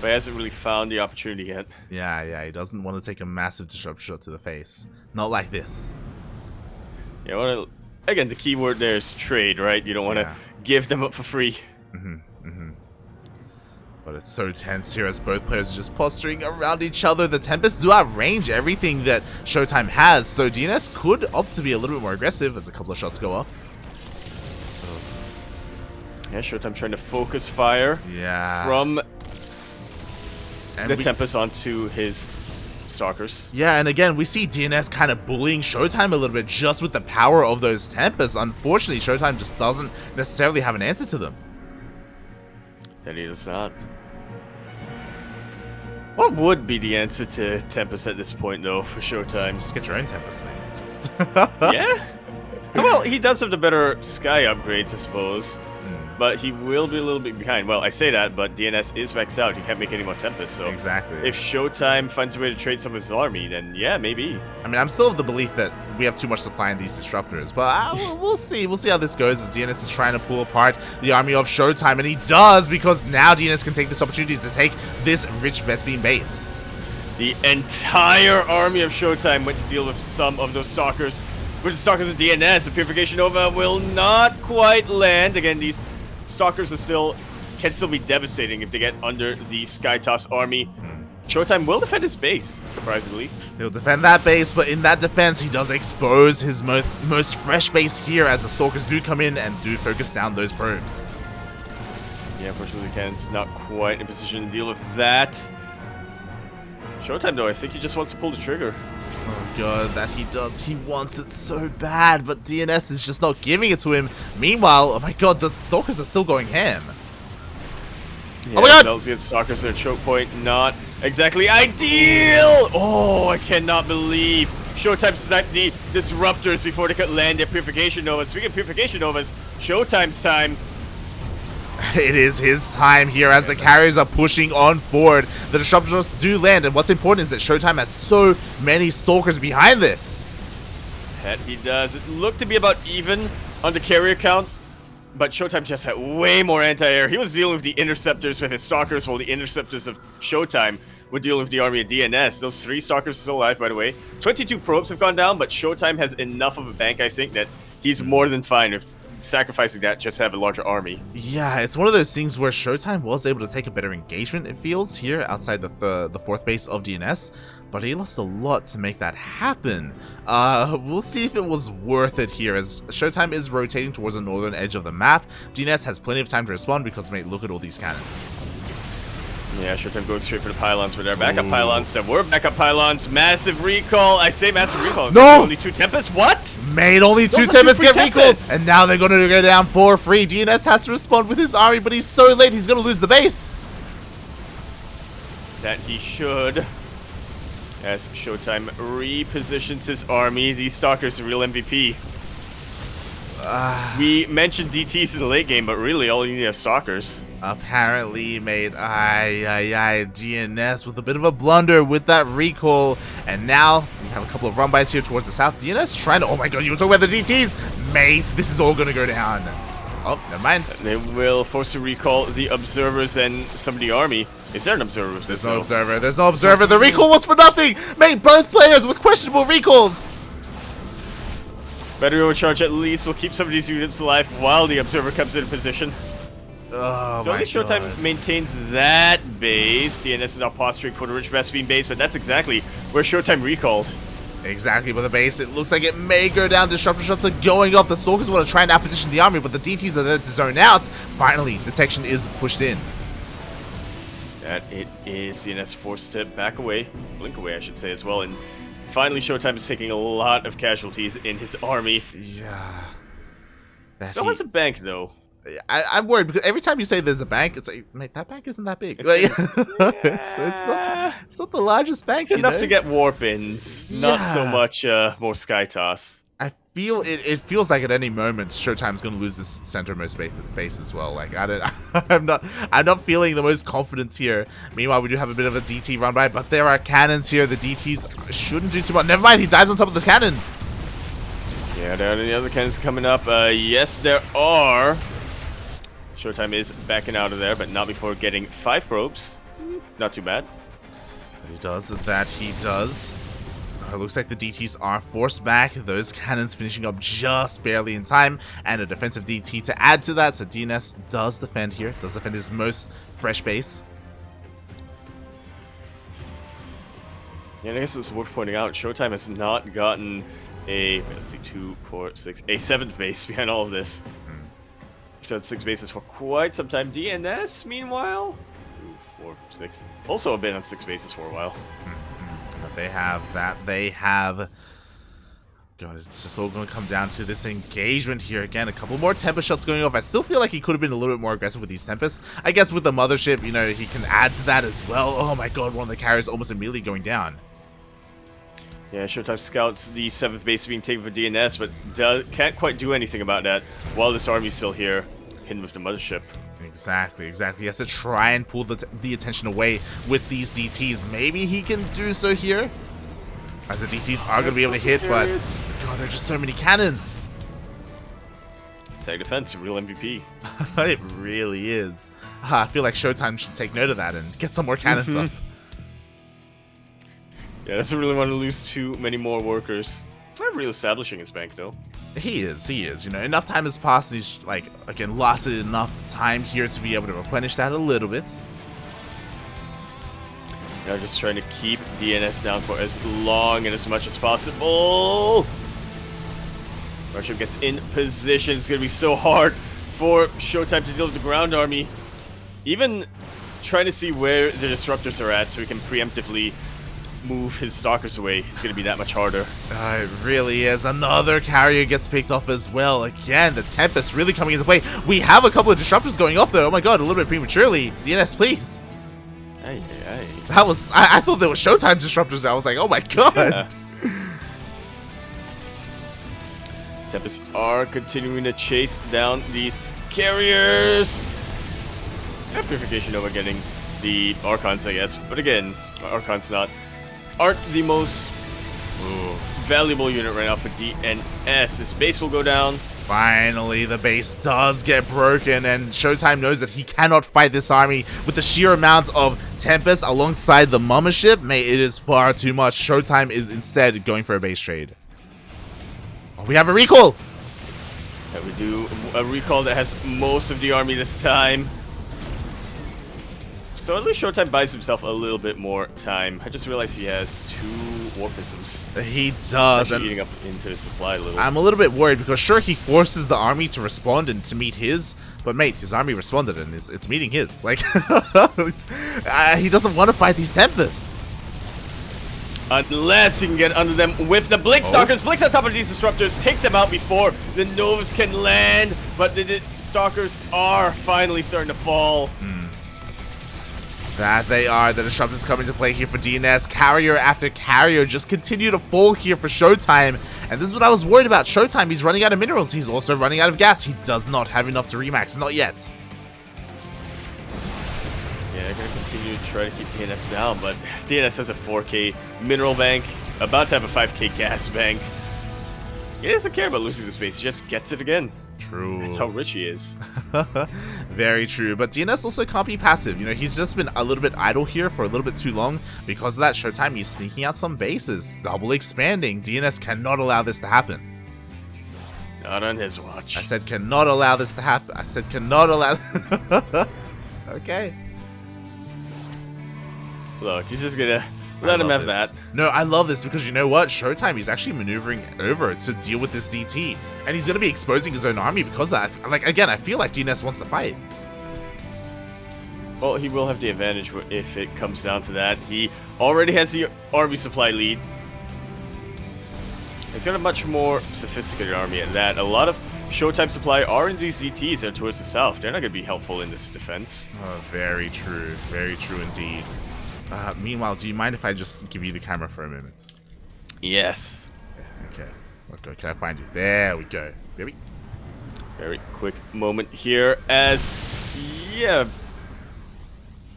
but he hasn't really found the opportunity yet. Yeah, he doesn't want to take a massive disruption shot to the face. Not like this. Yeah, again, the key word there is trade, right? You don't want to give them up for free. But it's so tense here as both players are just posturing around each other. The Tempests do outrange everything that ShoWTimE has, so DnS could opt to be a little bit more aggressive as a couple of shots go off. Yeah, ShoWTimE trying to focus fire from the Tempest onto his Stalkers. Yeah, and again, we see DnS kind of bullying ShoWTimE a little bit just with the power of those Tempests. Unfortunately, ShoWTimE just doesn't necessarily have an answer to them. That he does not. What would be the answer to Tempest at this point, though, for ShoWTimE? Just get your own Tempest, man. Just yeah? Well, he does have the better sky upgrades, I suppose. But he will be a little bit behind. Well, I say that, but DnS is maxed out. He can't make any more Tempest, so... Exactly. If ShoWTimE finds a way to trade some of his army, then yeah, maybe. I mean, I'm still of the belief that we have too much supply in these Disruptors, but we'll see. We'll see how this goes as DnS is trying to pull apart the army of ShoWTimE, and he does, because now DnS can take this opportunity to take this rich Vespene base. The entire army of ShoWTimE went to deal with some of those Stalkers. With the Stalkers of DnS, the Purification Nova will not quite land. Again, these Stalkers can still be devastating if they get under the Skytoss army. ShoWTimE will defend his base, surprisingly. He'll defend that base, but in that defense, he does expose his most fresh base here as the Stalkers do come in and do focus down those probes. Yeah, unfortunately, the cannon's not quite in a position to deal with that. ShoWTimE, though, I think he just wants to pull the trigger. Oh god, that he does. He wants it so bad, but DnS is just not giving it to him. Meanwhile, oh my god, the Stalkers are still going ham. Yeah, oh my god! Let's get Stalkers at a choke point. Not exactly ideal! Oh, I cannot believe ShoWTimE sniped the Disruptors before they could land their Purification Novas. Speaking of Purification Novas, ShoWTimE's time. It is his time here as the carriers are pushing on forward. The Disruptors do land, and what's important is that ShoWTimE has so many Stalkers behind this. That he does. It looked to be about even on the carrier count, but ShoWTimE just had way more anti-air. He was dealing with the Interceptors with his Stalkers, while the Interceptors of ShoWTimE were dealing with the army of DnS. Those 3 Stalkers are still alive, by the way. 22 probes have gone down, but ShoWTimE has enough of a bank, I think, that he's more than fine with sacrificing that just to have a larger army. Yeah, it's one of those things where ShoWTimE was able to take a better engagement, it feels, here outside the 4th base of DnS, but he lost a lot to make that happen. We'll see if it was worth it here, as ShoWTimE is rotating towards the northern edge of the map. DnS has plenty of time to respond because, mate, look at all these cannons. Yeah, ShoWTimE going straight for the pylons with their backup pylons. There were backup pylons. Massive recall. I say massive recall. No! Only 2 Tempests? What? Made only 2 Tempests get recalled, and now they're going to go down for free. DnS has to respond with his army, but he's so late, he's going to lose the base. That he should. As ShoWTimE repositions his army, these Stalkers are real MVP. We mentioned DTs in the late game, but really all you need are Stalkers. Apparently, mate, DnS with a bit of a blunder with that recall, and now have a couple of run-bys here towards the south. DnS trying to... Oh my god, you were talking about the DTs! Mate, this is all going to go down. Oh, never mind. They will force to recall the observers and some of the army. Is there an observer? There's no observer. There's no observer. The recall was for nothing! Mate, both players with questionable recalls! Battery overcharge at least will keep some of these units alive while the observer comes into position. Oh, so my only ShoWTimE god. maintains that base. DnS is now posturing for the rich Vespine base, but that's exactly where ShoWTimE recalled. Exactly, but the base, it looks like it may go down. Disruptor shots are going off. The Stalkers want to try and outposition the army, but the DTs are there to zone out. Finally, detection is pushed in. That it is. DnS forced to back away, blink away I should say as well, and finally ShoWTimE is taking a lot of casualties in his army. Yeah. Still has a bank though. I'm worried because every time you say there's a bank, it's like, mate, that bank isn't that big. Like, it's not the largest bank. It's enough to get warp-ins, not so Yeah. much more sky toss. I feel it feels like at any moment ShoWTimE's going to lose this centermost base as well. Like I'm not feeling the most confidence here. Meanwhile, we do have a bit of a DT run by, but there are cannons here. The DTs shouldn't do too much. Never mind, he dives on top of this cannon. Yeah, there are any other cannons coming up. Yes, there are. ShoWTimE is backing out of there, but not before getting 5 probes. Not too bad. He does that. He does. It looks like the DTs are forced back. Those cannons finishing up just barely in time, and a defensive DT to add to that. So DnS does defend here. Does defend his most fresh base. Yeah, I guess it's worth pointing out, ShoWTimE has not gotten a, let's see, 2, 4, 6, a 7th base behind all of this. So 6 bases for quite some time. DnS, meanwhile, 2, 4, 6, also have been on 6 bases for a while. But they have that. They have... God, it's just all going to come down to this engagement here. Again, a couple more Tempest shots going off. I still feel like he could have been a little bit more aggressive with these Tempests. I guess with the Mothership, you know, he can add to that as well. Oh my god, one of the carriers almost immediately going down. Yeah, ShoWTimE scouts the 7th base being taken for DnS, but can't quite do anything about that while this army's still here, hidden with the Mothership. Exactly, exactly. He has to try and pull the attention away with these DTs. Maybe he can do so here, as the DTs are going to be able to hit, but God, there are just so many cannons. Sag defense, real MVP. It really is. I feel like ShoWTimE should take note of that and get some more cannons up. Yeah, doesn't really want to lose too many more workers. Not really establishing his bank though. He is. You know, enough time has passed and he's, like, again, lasted enough time here to be able to replenish that a little bit. Now just trying to keep DnS down for as long and as much as possible. Mothership gets in position. It's going to be so hard for ShoWTimE to deal with the ground army. Even trying to see where the disruptors are at so he can preemptively move his stalkers away. It's going to be that much harder. It really is. Another carrier gets picked off as well. Again, the Tempest really coming into play. We have a couple of disruptors going off though. Oh my god, a little bit prematurely. DnS, please. Hey. That was... I thought there was ShoWTimE disruptors. I was like, oh my god. Yeah. Tempests are continuing to chase down these carriers. Yeah, Purification Nova getting the Archons, I guess. But again, Archons aren't the most valuable unit right now for DnS. This base will go down. Finally, the base does get broken, and ShoWTimE knows that he cannot fight this army with the sheer amount of Tempest alongside the Mothership. Mate, it is far too much. ShoWTimE is instead going for a base trade. Oh, we have a recall! Yeah, we do a recall that has most of the army this time. So at least ShoWTimE buys himself a little bit more time. I just realized he has 2 Warpisms. He does. It's eating up into his supply a little. I'm a little bit worried because sure, he forces the army to respond and to meet his, but mate, his army responded and it's meeting his. Like, he doesn't want to fight these Tempests. Unless he can get under them with the Blink Stalkers. Blinks on top of these disruptors, takes them out before the Novas can land, but the Stalkers are finally starting to fall. That they are. The disruptors coming to play here for DnS. Carrier after carrier just continue to fall here for ShoWTimE. And this is what I was worried about. ShoWTimE, he's running out of minerals. He's also running out of gas. He does not have enough to remax. Not yet. Yeah, they're going to continue to try to keep DnS down, but DnS has a 4K mineral bank. about to have a 5k gas bank. He doesn't care about losing the space, he just gets it again. True. That's how rich he is. Very true. But DnS also can't be passive. You know, he's just been a little bit idle here for a little bit too long. Because of that, ShoWTimE, he's sneaking out some bases, double expanding. DnS cannot allow this to happen. Not on his watch. I said cannot allow this to happen. I said cannot allow... Okay. Look, he's just gonna let him have that. No, I love this because you know what? ShoWTimE is actually maneuvering over to deal with this DT. And he's going to be exposing his own army because of that. Like, again, I feel like DnS wants to fight. Well, he will have the advantage if it comes down to that. He already has the army supply lead. He's got a much more sophisticated army at that. A lot of ShoWTimE supply are in these ZTs there towards the south. They're not going to be helpful in this defense. Oh, very true. Very true indeed. Meanwhile, do you mind if I just give you the camera for a moment? Yes. Okay. Okay, can I find you? There we go. Baby. Very quick moment here as, yeah,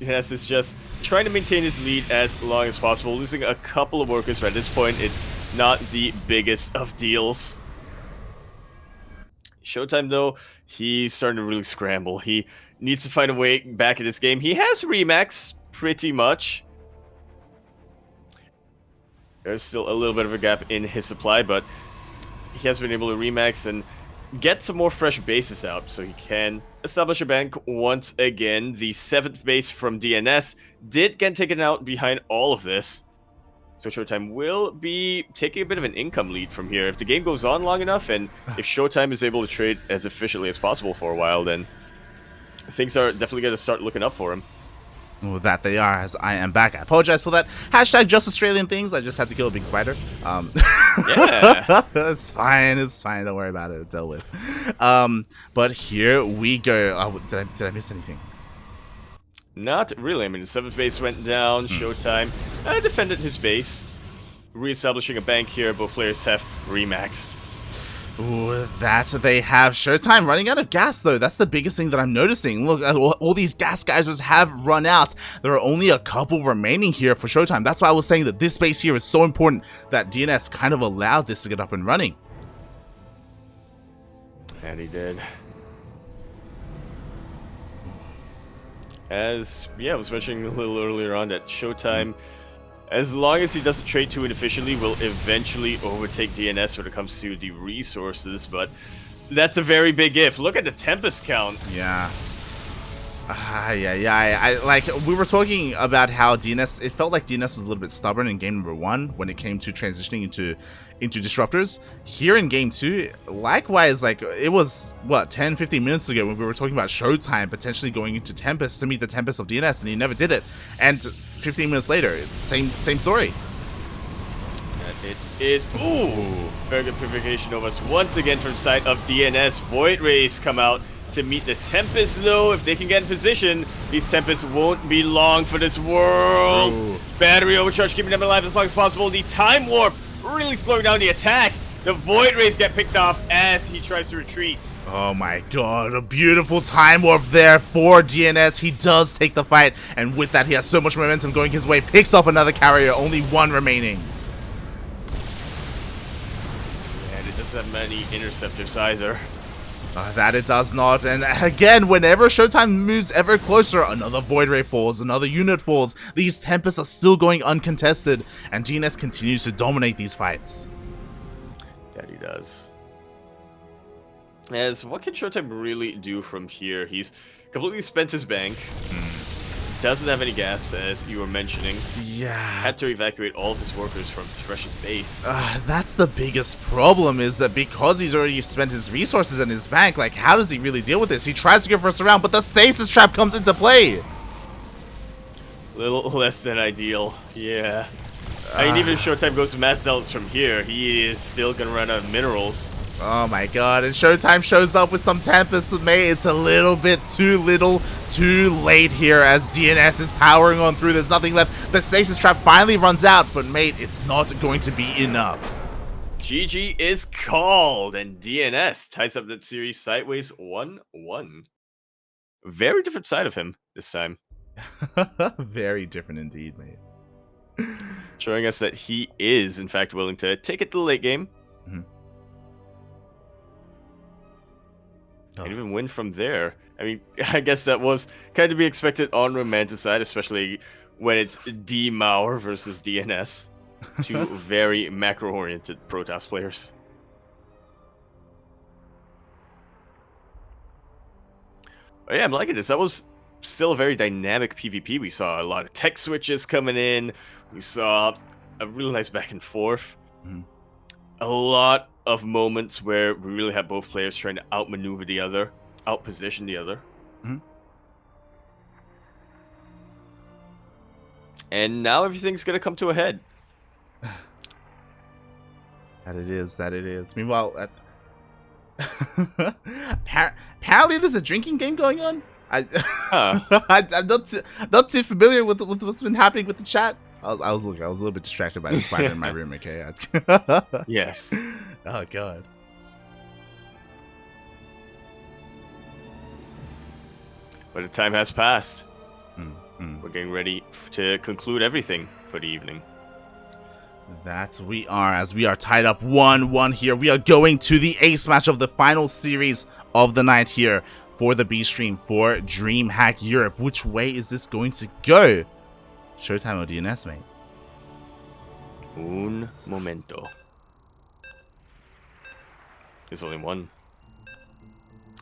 DnS is just trying to maintain his lead as long as possible, losing a couple of workers, but at this point it's not the biggest of deals. ShoWTimE, though, he's starting to really scramble. He needs to find a way back in this game. He has Remax, pretty much. There's still a little bit of a gap in his supply, but he has been able to Remax and get some more fresh bases out, so he can establish a bank once again. The 7th base from DnS did get taken out behind all of this. So ShoWTimE will be taking a bit of an income lead from here. If the game goes on long enough, and if ShoWTimE is able to trade as efficiently as possible for a while, then things are definitely going to start looking up for him. Well, that they are, as I am back. I apologize for that. Hashtag just Australian things. I just had to kill a big spider. Yeah. It's fine. It's fine. Don't worry about it. Dealt with. But here we go. Oh, did I miss anything? Not really. I mean, the 7th base went down. ShoWTimE defended his base. Re-establishing a bank here. Both players have remaxed. Ooh, that they have. ShoWTimE running out of gas, though. That's the biggest thing that I'm noticing. Look, all these gas geysers have run out. There are only a couple remaining here for ShoWTimE. That's why I was saying that this base here is so important that DnS kind of allowed this to get up and running. And he did. As, yeah, I was mentioning a little earlier on that ShoWTimE, as long as he doesn't trade too inefficiently, will eventually overtake DnS when it comes to the resources, but that's a very big if. Look at the Tempest count. Yeah. I like, we were talking about how DnS, it felt like DnS was a little bit stubborn in game number 1 when it came to transitioning into disruptors. Here in game 2, likewise, like, it was, what, 10-15 minutes ago when we were talking about ShoWTimE potentially going into Tempest to meet the Tempest of DnS, and he never did it. And 15 minutes later, same story. And it is, ooh, very good purification of us once again from the side of DnS. Void Rays come out to meet the Tempest, though. If they can get in position, these Tempests won't be long for this world. Ooh. Battery overcharge, keeping them alive as long as possible. The Time Warp really slowing down the attack. The Void Rays get picked off as he tries to retreat. Oh my god, a beautiful Time Warp there for DnS. He does take the fight, and with that, he has so much momentum going his way. Picks off another carrier, only one remaining. And it doesn't have many interceptors either. That it does not, and again, whenever ShoWTimE moves ever closer, another Void Ray falls, another unit falls. These Tempests are still going uncontested, and DnS continues to dominate these fights. That he does. As what can ShoWTimE really do from here? He's completely spent his bank. Doesn't have any gas, as you were mentioning. Yeah. Had to evacuate all of his workers from his freshest base. That's the biggest problem, is that because he's already spent his resources in his bank, like, how does he really deal with this? He tries to go first around, but the stasis trap comes into play. Little less than ideal, yeah. I mean, even if ShoWTimE goes to Mass Zealots from here, he is still gonna run out of minerals. Oh my god, and ShoWTimE shows up with some Tempest with Mate. It's a little bit too little, too late here as DnS is powering on through. There's nothing left. The stasis trap finally runs out, but Mate, it's not going to be enough. GG is called, and DnS ties up that series sideways 1-1. Very different side of him this time. Very different indeed, Mate. Showing us that he is, in fact, willing to take it to the late game. Mhm. And even win from there. I mean, I guess that was kind of to be expected on Romanticide, especially when it's D-Mauer versus DnS. Two very macro-oriented Protoss players. But yeah, I'm liking this. That was still a very dynamic PvP. We saw a lot of tech switches coming in. We saw a really nice back and forth. Mhm. A lot of moments where we really had both players trying to outmaneuver the other, outposition the other. Mhm. And now everything's going to come to a head. That it is. That it is. Meanwhile, apparently there's a drinking game going on. Huh. I'm not too familiar with what's been happening with the chat. I was a little bit distracted by the spider in my room. Okay. Yes. Oh god. But the time has passed. Mm. We're getting ready to conclude everything for the evening. That we are, as we are tied up 1-1 here. We are going to the ace match of the final series of the night here for the B stream for DreamHack Europe. Which way is this going to go? ShoWTimE or DnS, mate? Un momento. There's only one.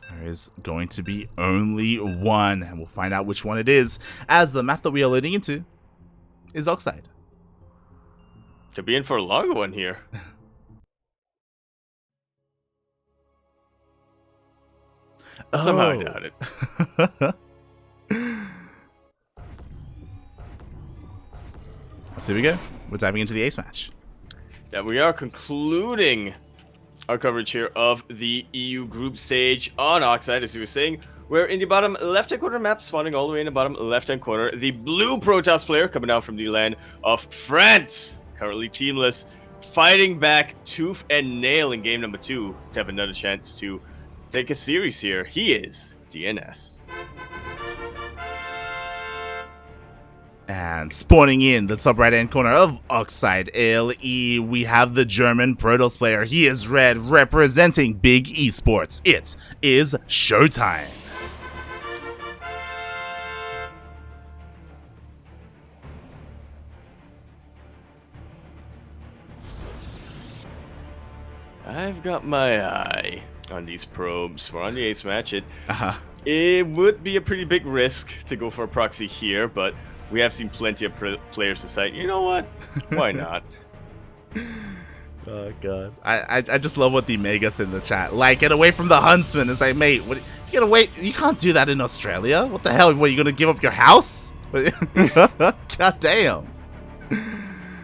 There is going to be only one, and we'll find out which one it is, as the map that we are loading into is Oxide. Could be in for a longer one here. Somehow I doubt it. So here we go. We're diving into the ace match. Yeah, we are concluding our coverage here of the EU group stage on Oxide, as you were saying. We're in the bottom left-hand corner map, spawning all the way in the bottom left-hand corner. The blue Protoss player coming down from the land of France, currently teamless, fighting back tooth and nail in game number 2 to have another chance to take a series here. He is DnS. And spawning in the top right-hand corner of Oxide LE, we have the German Protoss player. He is red, representing Big Esports. It is ShoWTimE. I've got my eye on these probes. We're on the ace match. It would be a pretty big risk to go for a proxy here, but we have seen plenty of players decide, you know what? Why not? Oh god, I just love what the Mega said in the chat. Like, get away from the Huntsman. It's like, mate, what? Get away! You can't do that in Australia. What the hell? What, you gonna give up your house? God damn.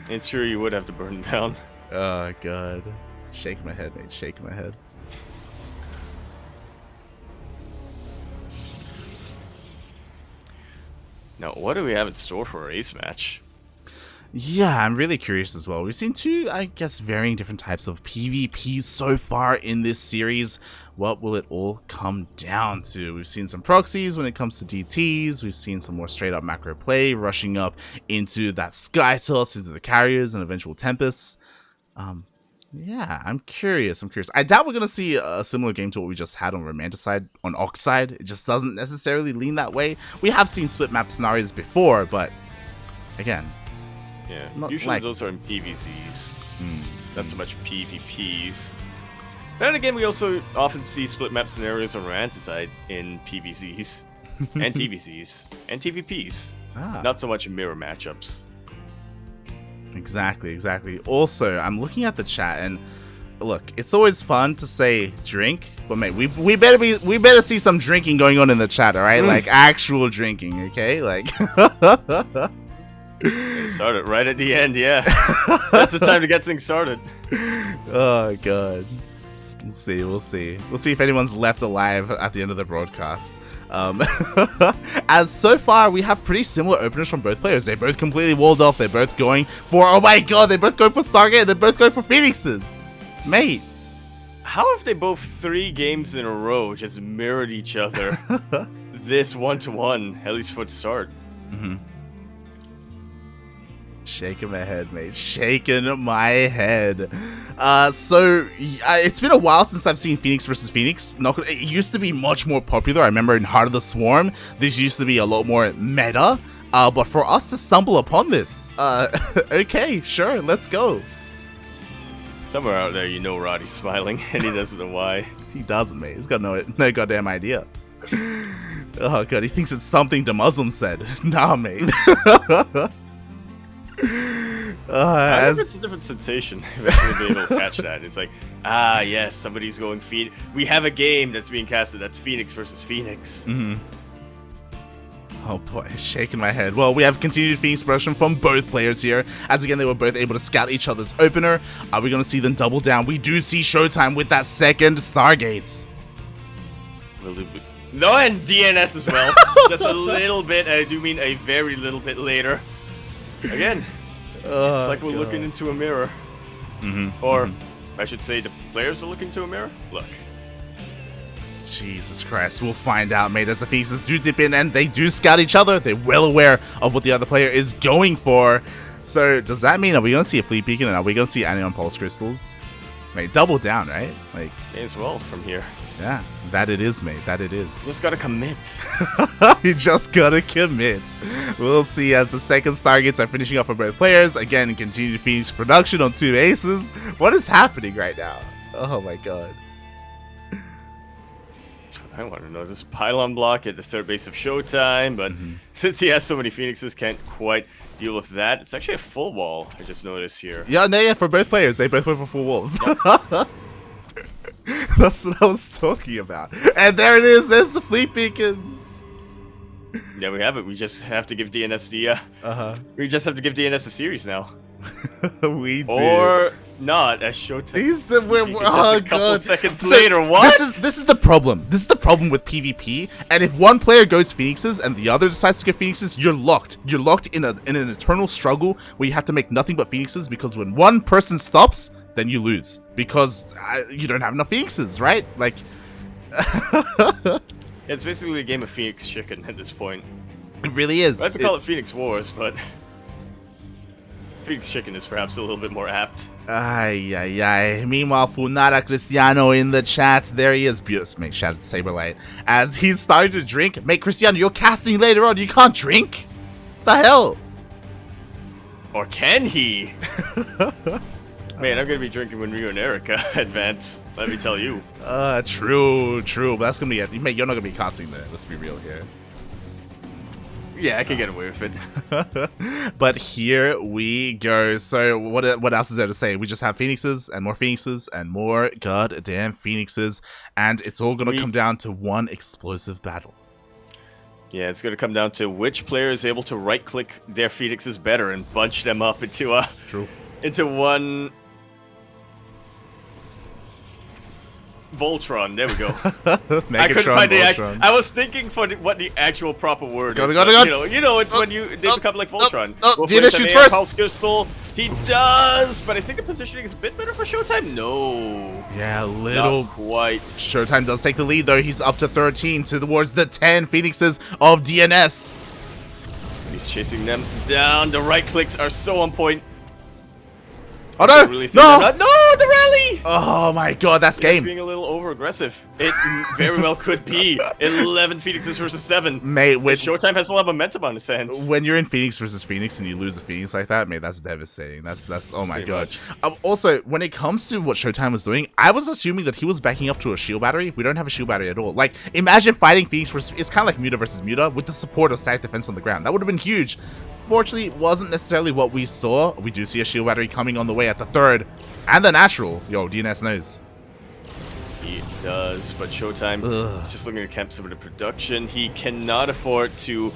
It's true, you would have to burn down. Oh god, shake my head, mate. Shake my head. Now, what do we have in store for our ace match? Yeah, I'm really curious as well. We've seen two, I guess, varying different types of PvP so far in this series. What will it all come down to? We've seen some proxies when it comes to DTs. We've seen some more straight up macro play, rushing up into that Sky Toss, into the carriers and eventual Tempests. Yeah, I'm curious. I doubt we're going to see a similar game to what we just had on Romanticide, on Oxide. It just doesn't necessarily lean that way. We have seen split map scenarios before, but again, yeah, not usually like those are in PvZs, not so much PvPs. Then again, we also often see split map scenarios on Romanticide in PvZs, and TvZs, and TvPs. Not so much in mirror matchups. Exactly. Also, I'm looking at the chat, and look, it's always fun to say drink, but mate, we better see some drinking going on in the chat, all right? Like actual drinking, okay? Like It started right at the end, yeah. That's the time to get things started. Oh god. We'll see if anyone's left alive at the end of the broadcast. As so far we have pretty similar openers from both players. They both completely walled off. They're both going for, oh my god, they both go for Stargate. They're both going for Phoenixes, mate. How have they both 3 games in a row just mirrored each other? This 1-to-1, at least for the start. Shaking my head, mate. Shaking my head. It's been a while since I've seen Phoenix versus Phoenix. It used to be much more popular. I remember in Heart of the Swarm, this used to be a lot more meta. But for us to stumble upon this, okay, sure, let's go. Somewhere out there, you know Roddy's smiling, and he doesn't know why. He doesn't, mate. He's got no goddamn idea. Oh god, he thinks it's something the Muslim said. Nah, mate. I think it's a different sensation if we'll be able to catch that. It's like, ah, yes, somebody's going feed. We have a game that's being casted that's Phoenix versus Phoenix. Oh boy, shaking my head. Well, we have continued Phoenix production from both players here, as again they were both able to scout each other's opener. Are we going to see them double down? We do see ShoWTimE with that second Stargate. No, and DnS as well. Just a little bit, I do mean a very little bit later. Again, it's like we're looking into a mirror. Or, I should say, the players are looking into a mirror. Look. Jesus Christ, we'll find out, mate, as the Phoenixes do dip in and they do scout each other. They're well aware of what the other player is going for. So, does that mean, are we going to see a Fleet Beacon and are we going to see Anion Pulse Crystals? Mate, double down, right? Like, may as well from here. Yeah, that it is, mate, that it is. Just gotta commit. You just gotta commit. We'll see as the second Stargates are finishing up for both players. Again, continued Phoenix production on 2 aces. What is happening right now? Oh my god. I want to know this pylon block at the third base of ShoWTimE, but since he has so many Phoenixes, can't quite deal with that. It's actually a full wall, I just noticed here. Yeah, no, yeah, for both players, they both went for full walls. Yep. That's what I was talking about. And there it is, there's the Fleet Beacon. Yeah, we have it. We just have to give DnS the, we just have to give DnS a series now. We do. Or not, as ShoWTimE. He's the oh god. Seconds later, what? This is the problem. This is the problem with PvP. And if one player goes Phoenixes and the other decides to go Phoenixes, you're locked. You're locked in an eternal struggle where you have to make nothing but Phoenixes, because when one person stops, then you lose because you don't have enough Phoenixes, right? Like, it's basically a game of Phoenix Chicken at this point. It really is. I have to call it Phoenix Wars, but Phoenix Chicken is perhaps a little bit more apt. Ay, ay, ay. Meanwhile, Funara Cristiano in the chat. There he is. Beautiful. Mate, shout out to Saberlight. As he's starting to drink. Mate, Cristiano, you're casting later on. You can't drink. The hell? Or can he? Man, I'm gonna be drinking when Rio and Erica advance. Let me tell you. True. But that's gonna be. Mate, you're not gonna be casting that. Let's be real here. Yeah, I can get away with it. But here we go. So what else is there to say? We just have Phoenixes and more goddamn Phoenixes, and it's all gonna come down to one explosive battle. Yeah, it's gonna come down to which player is able to right-click their Phoenixes better and bunch them up into a into one Voltron. There we go. I couldn't find the I was thinking for what the actual proper word is. You know, it's when they become like Voltron. DnS shoots first. Pulse Crystal. He does, but I think the positioning is a bit better for ShoWTimE. No. Yeah, little. Not quite. ShoWTimE does take the lead though. He's up to 13 towards the 10 Phoenixes of DnS. He's chasing them down. The right clicks are so on point. Oh no! Really no! No, the rally! Oh my god, that's game. Being a little over-aggressive. It very well could be 11 Phoenixes versus 7. Mate, when ShoWTimE has a lot of momentum on his hands. When you're in Phoenix versus Phoenix and you lose a Phoenix like that, mate, that's devastating. That's oh my god. Also, when it comes to what ShoWTimE was doing, I was assuming that he was backing up to a shield battery. We don't have a shield battery at all. Like, imagine fighting Phoenix versus. It's kind of like Muta versus Muta with the support of static defense on the ground. That would have been huge. Fortunately, it wasn't necessarily what we saw. We do see a shield battery coming on the way at the third and the natural. Yo, DnS knows. He does, but ShoWTimE is just looking to camp some of the production. He cannot afford to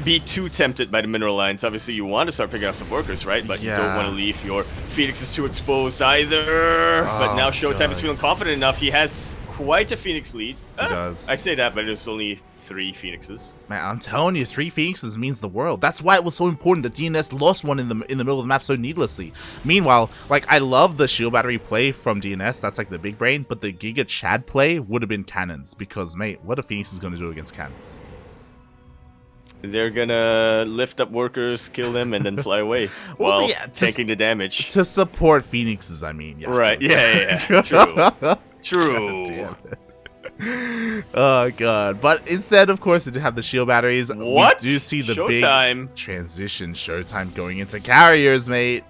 be too tempted by the mineral lines. Obviously, you want to start picking up some workers, right? But you don't want to leave your Phoenixes too exposed either. But now ShoWTimE is feeling confident enough. He has quite a Phoenix lead. He does. I say that, but there's only 3 Phoenixes. Man, I'm telling you, 3 Phoenixes means the world. That's why it was so important that DnS lost one in the middle of the map so needlessly. Meanwhile, like, I love the shield battery play from DnS. That's like the big brain. But the Giga Chad play would have been cannons because, mate, what a Phoenix is going to do against cannons? They're gonna lift up workers, kill them, and then fly away Well, while yeah, taking the damage. To support Phoenixes, I mean. Yeah. Right, yeah. True. True. Damn it. Oh god. But instead, of course, to have the shield batteries, What? we do see the ShoWTimE. big transition ShoWTimE going into carriers, mate.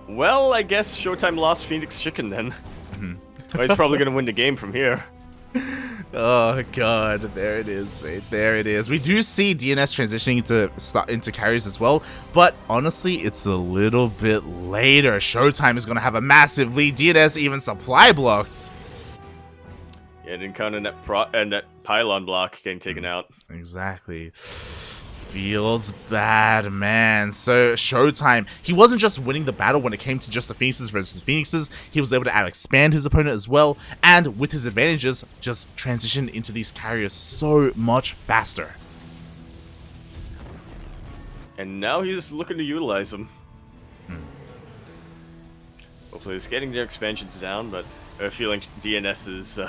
Well, I guess ShoWTimE lost Phoenix Chicken then. Well, he's probably gonna win the game from here. Oh god, there it is, mate. There it is. We do see DnS transitioning into carriers as well, but honestly, it's a little bit later. ShoWTimE is going to have a massive lead. DnS even supply blocked. Yeah, didn't count on that pylon block getting taken out. Exactly. Feels bad, man. So ShoWTimE, he wasn't just winning the battle when it came to just the Phoenixes versus Phoenixes. He was able to expand his opponent as well, and with his advantages, just transition into these carriers so much faster. And now he's looking to utilize them. Hopefully he's getting their expansions down, but I have a feeling DNSs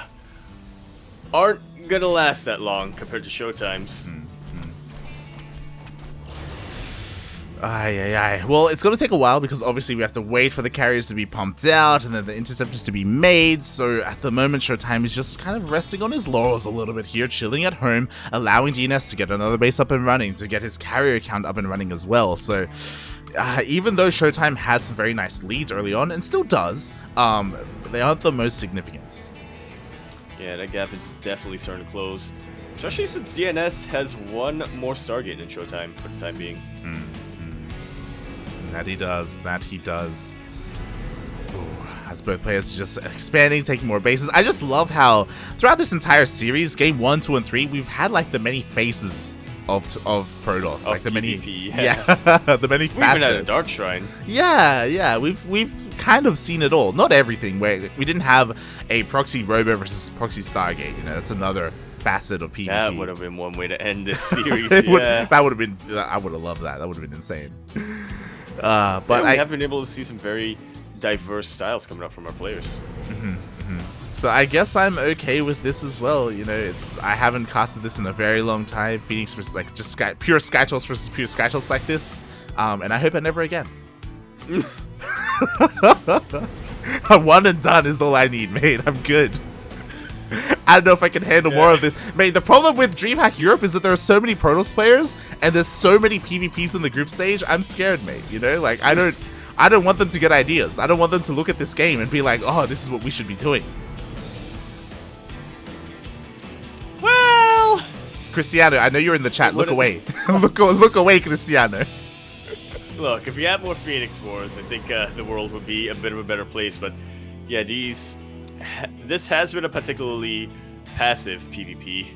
aren't gonna last that long compared to ShoWTimE's. Well, it's going to take a while because obviously we have to wait for the carriers to be pumped out and then the interceptors to be made. So at the moment, ShoWTimE is just kind of resting on his laurels a little bit here, chilling at home, allowing DNS to get another base up and running, to get his carrier account up and running as well. So even though ShoWTimE had some very nice leads early on, and still does, they aren't the most significant. Yeah, that gap is definitely starting to close. Especially since DNS has one more Stargate than ShoWTimE for the time being. That he does. That he does. Ooh, as both players are just expanding, taking more bases. I just love how throughout this entire series, game 1, 2, and 3, we've had like the many faces of Protoss, like the PvP, many, the many facets. We even had a Dark Shrine. Yeah, we've kind of seen it all. Not everything. Where we didn't have a proxy Robo versus proxy Stargate. You know, that's another facet of PvP. That would have been one way to end this series. That would have been. I would have loved that. That would have been insane. But yeah, we have been able to see some very diverse styles coming up from our players. So I guess I'm okay with this as well. You know, I haven't casted this in a very long time. Phoenix versus like just pure Skytals versus pure Skytals like this, and I hope I never again. A one and done is all I need, mate. I'm good. I don't know if I can handle more of this. Mate, the problem with DreamHack Europe is that there are so many Protoss players and there's so many PvPs in the group stage. I'm scared, mate. You know, like I don't want them to get ideas. I don't want them to look at this game and be like, oh, this is what we should be doing. Well, Cristiano, I know you're in the chat. Look away. look away, Cristiano. Look, if we had more Phoenix Wars, I think the world would be a bit of a better place. But yeah, this has been a particularly passive PvP,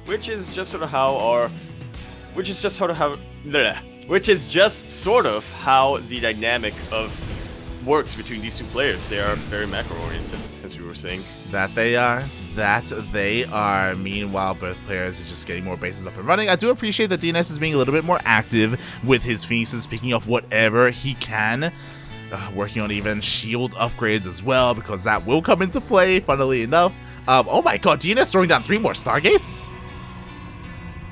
which is just sort of how the dynamic of works between these two players. They are very macro oriented, as we were saying. That they are. Meanwhile, both players are just getting more bases up and running. I do appreciate that DNS is being a little bit more active with his Phoenixes, picking off whatever he can. Working on even shield upgrades as well, because that will come into play, funnily enough. Oh my god, DNS throwing down 3 more Stargates?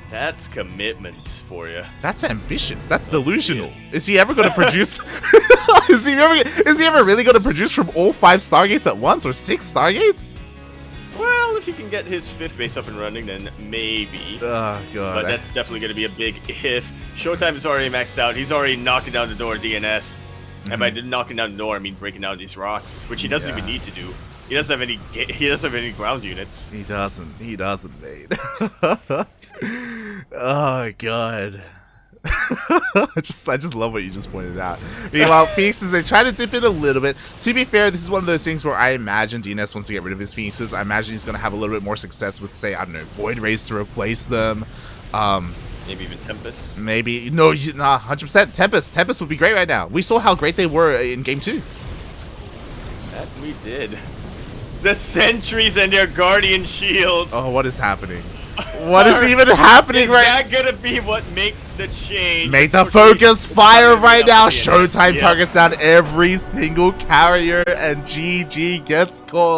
That's commitment for you. That's ambitious. That's delusional. Is he ever going to produce... is he ever really going to produce from all 5 Stargates at once, or 6 Stargates? Well, if he can get his 5th base up and running, then maybe. Oh god. But that's definitely going to be a big if. ShoWTimE is already maxed out. He's already knocking down the door of DNS. And by knocking down the door, I mean breaking down these rocks, which he doesn't even need to do. He doesn't have any ground units. He doesn't, mate. Oh god. I just love what you just pointed out. Meanwhile, Phoenixes, they try to dip in a little bit. To be fair, this is one of those things where I imagine DNS wants to get rid of his Phoenixes. I imagine he's going to have a little bit more success with, say, I don't know, Void Rays to replace them. Maybe even Tempest. Maybe. No, 100%. Tempest would be great right now. We saw how great they were in Game 2. That we did. The sentries and their guardian shields. Oh, what is happening? What is even happening right now? Is that gonna be what makes the change? Make the focus fire right now. ShoWTimE targets down every single carrier, and GG gets called.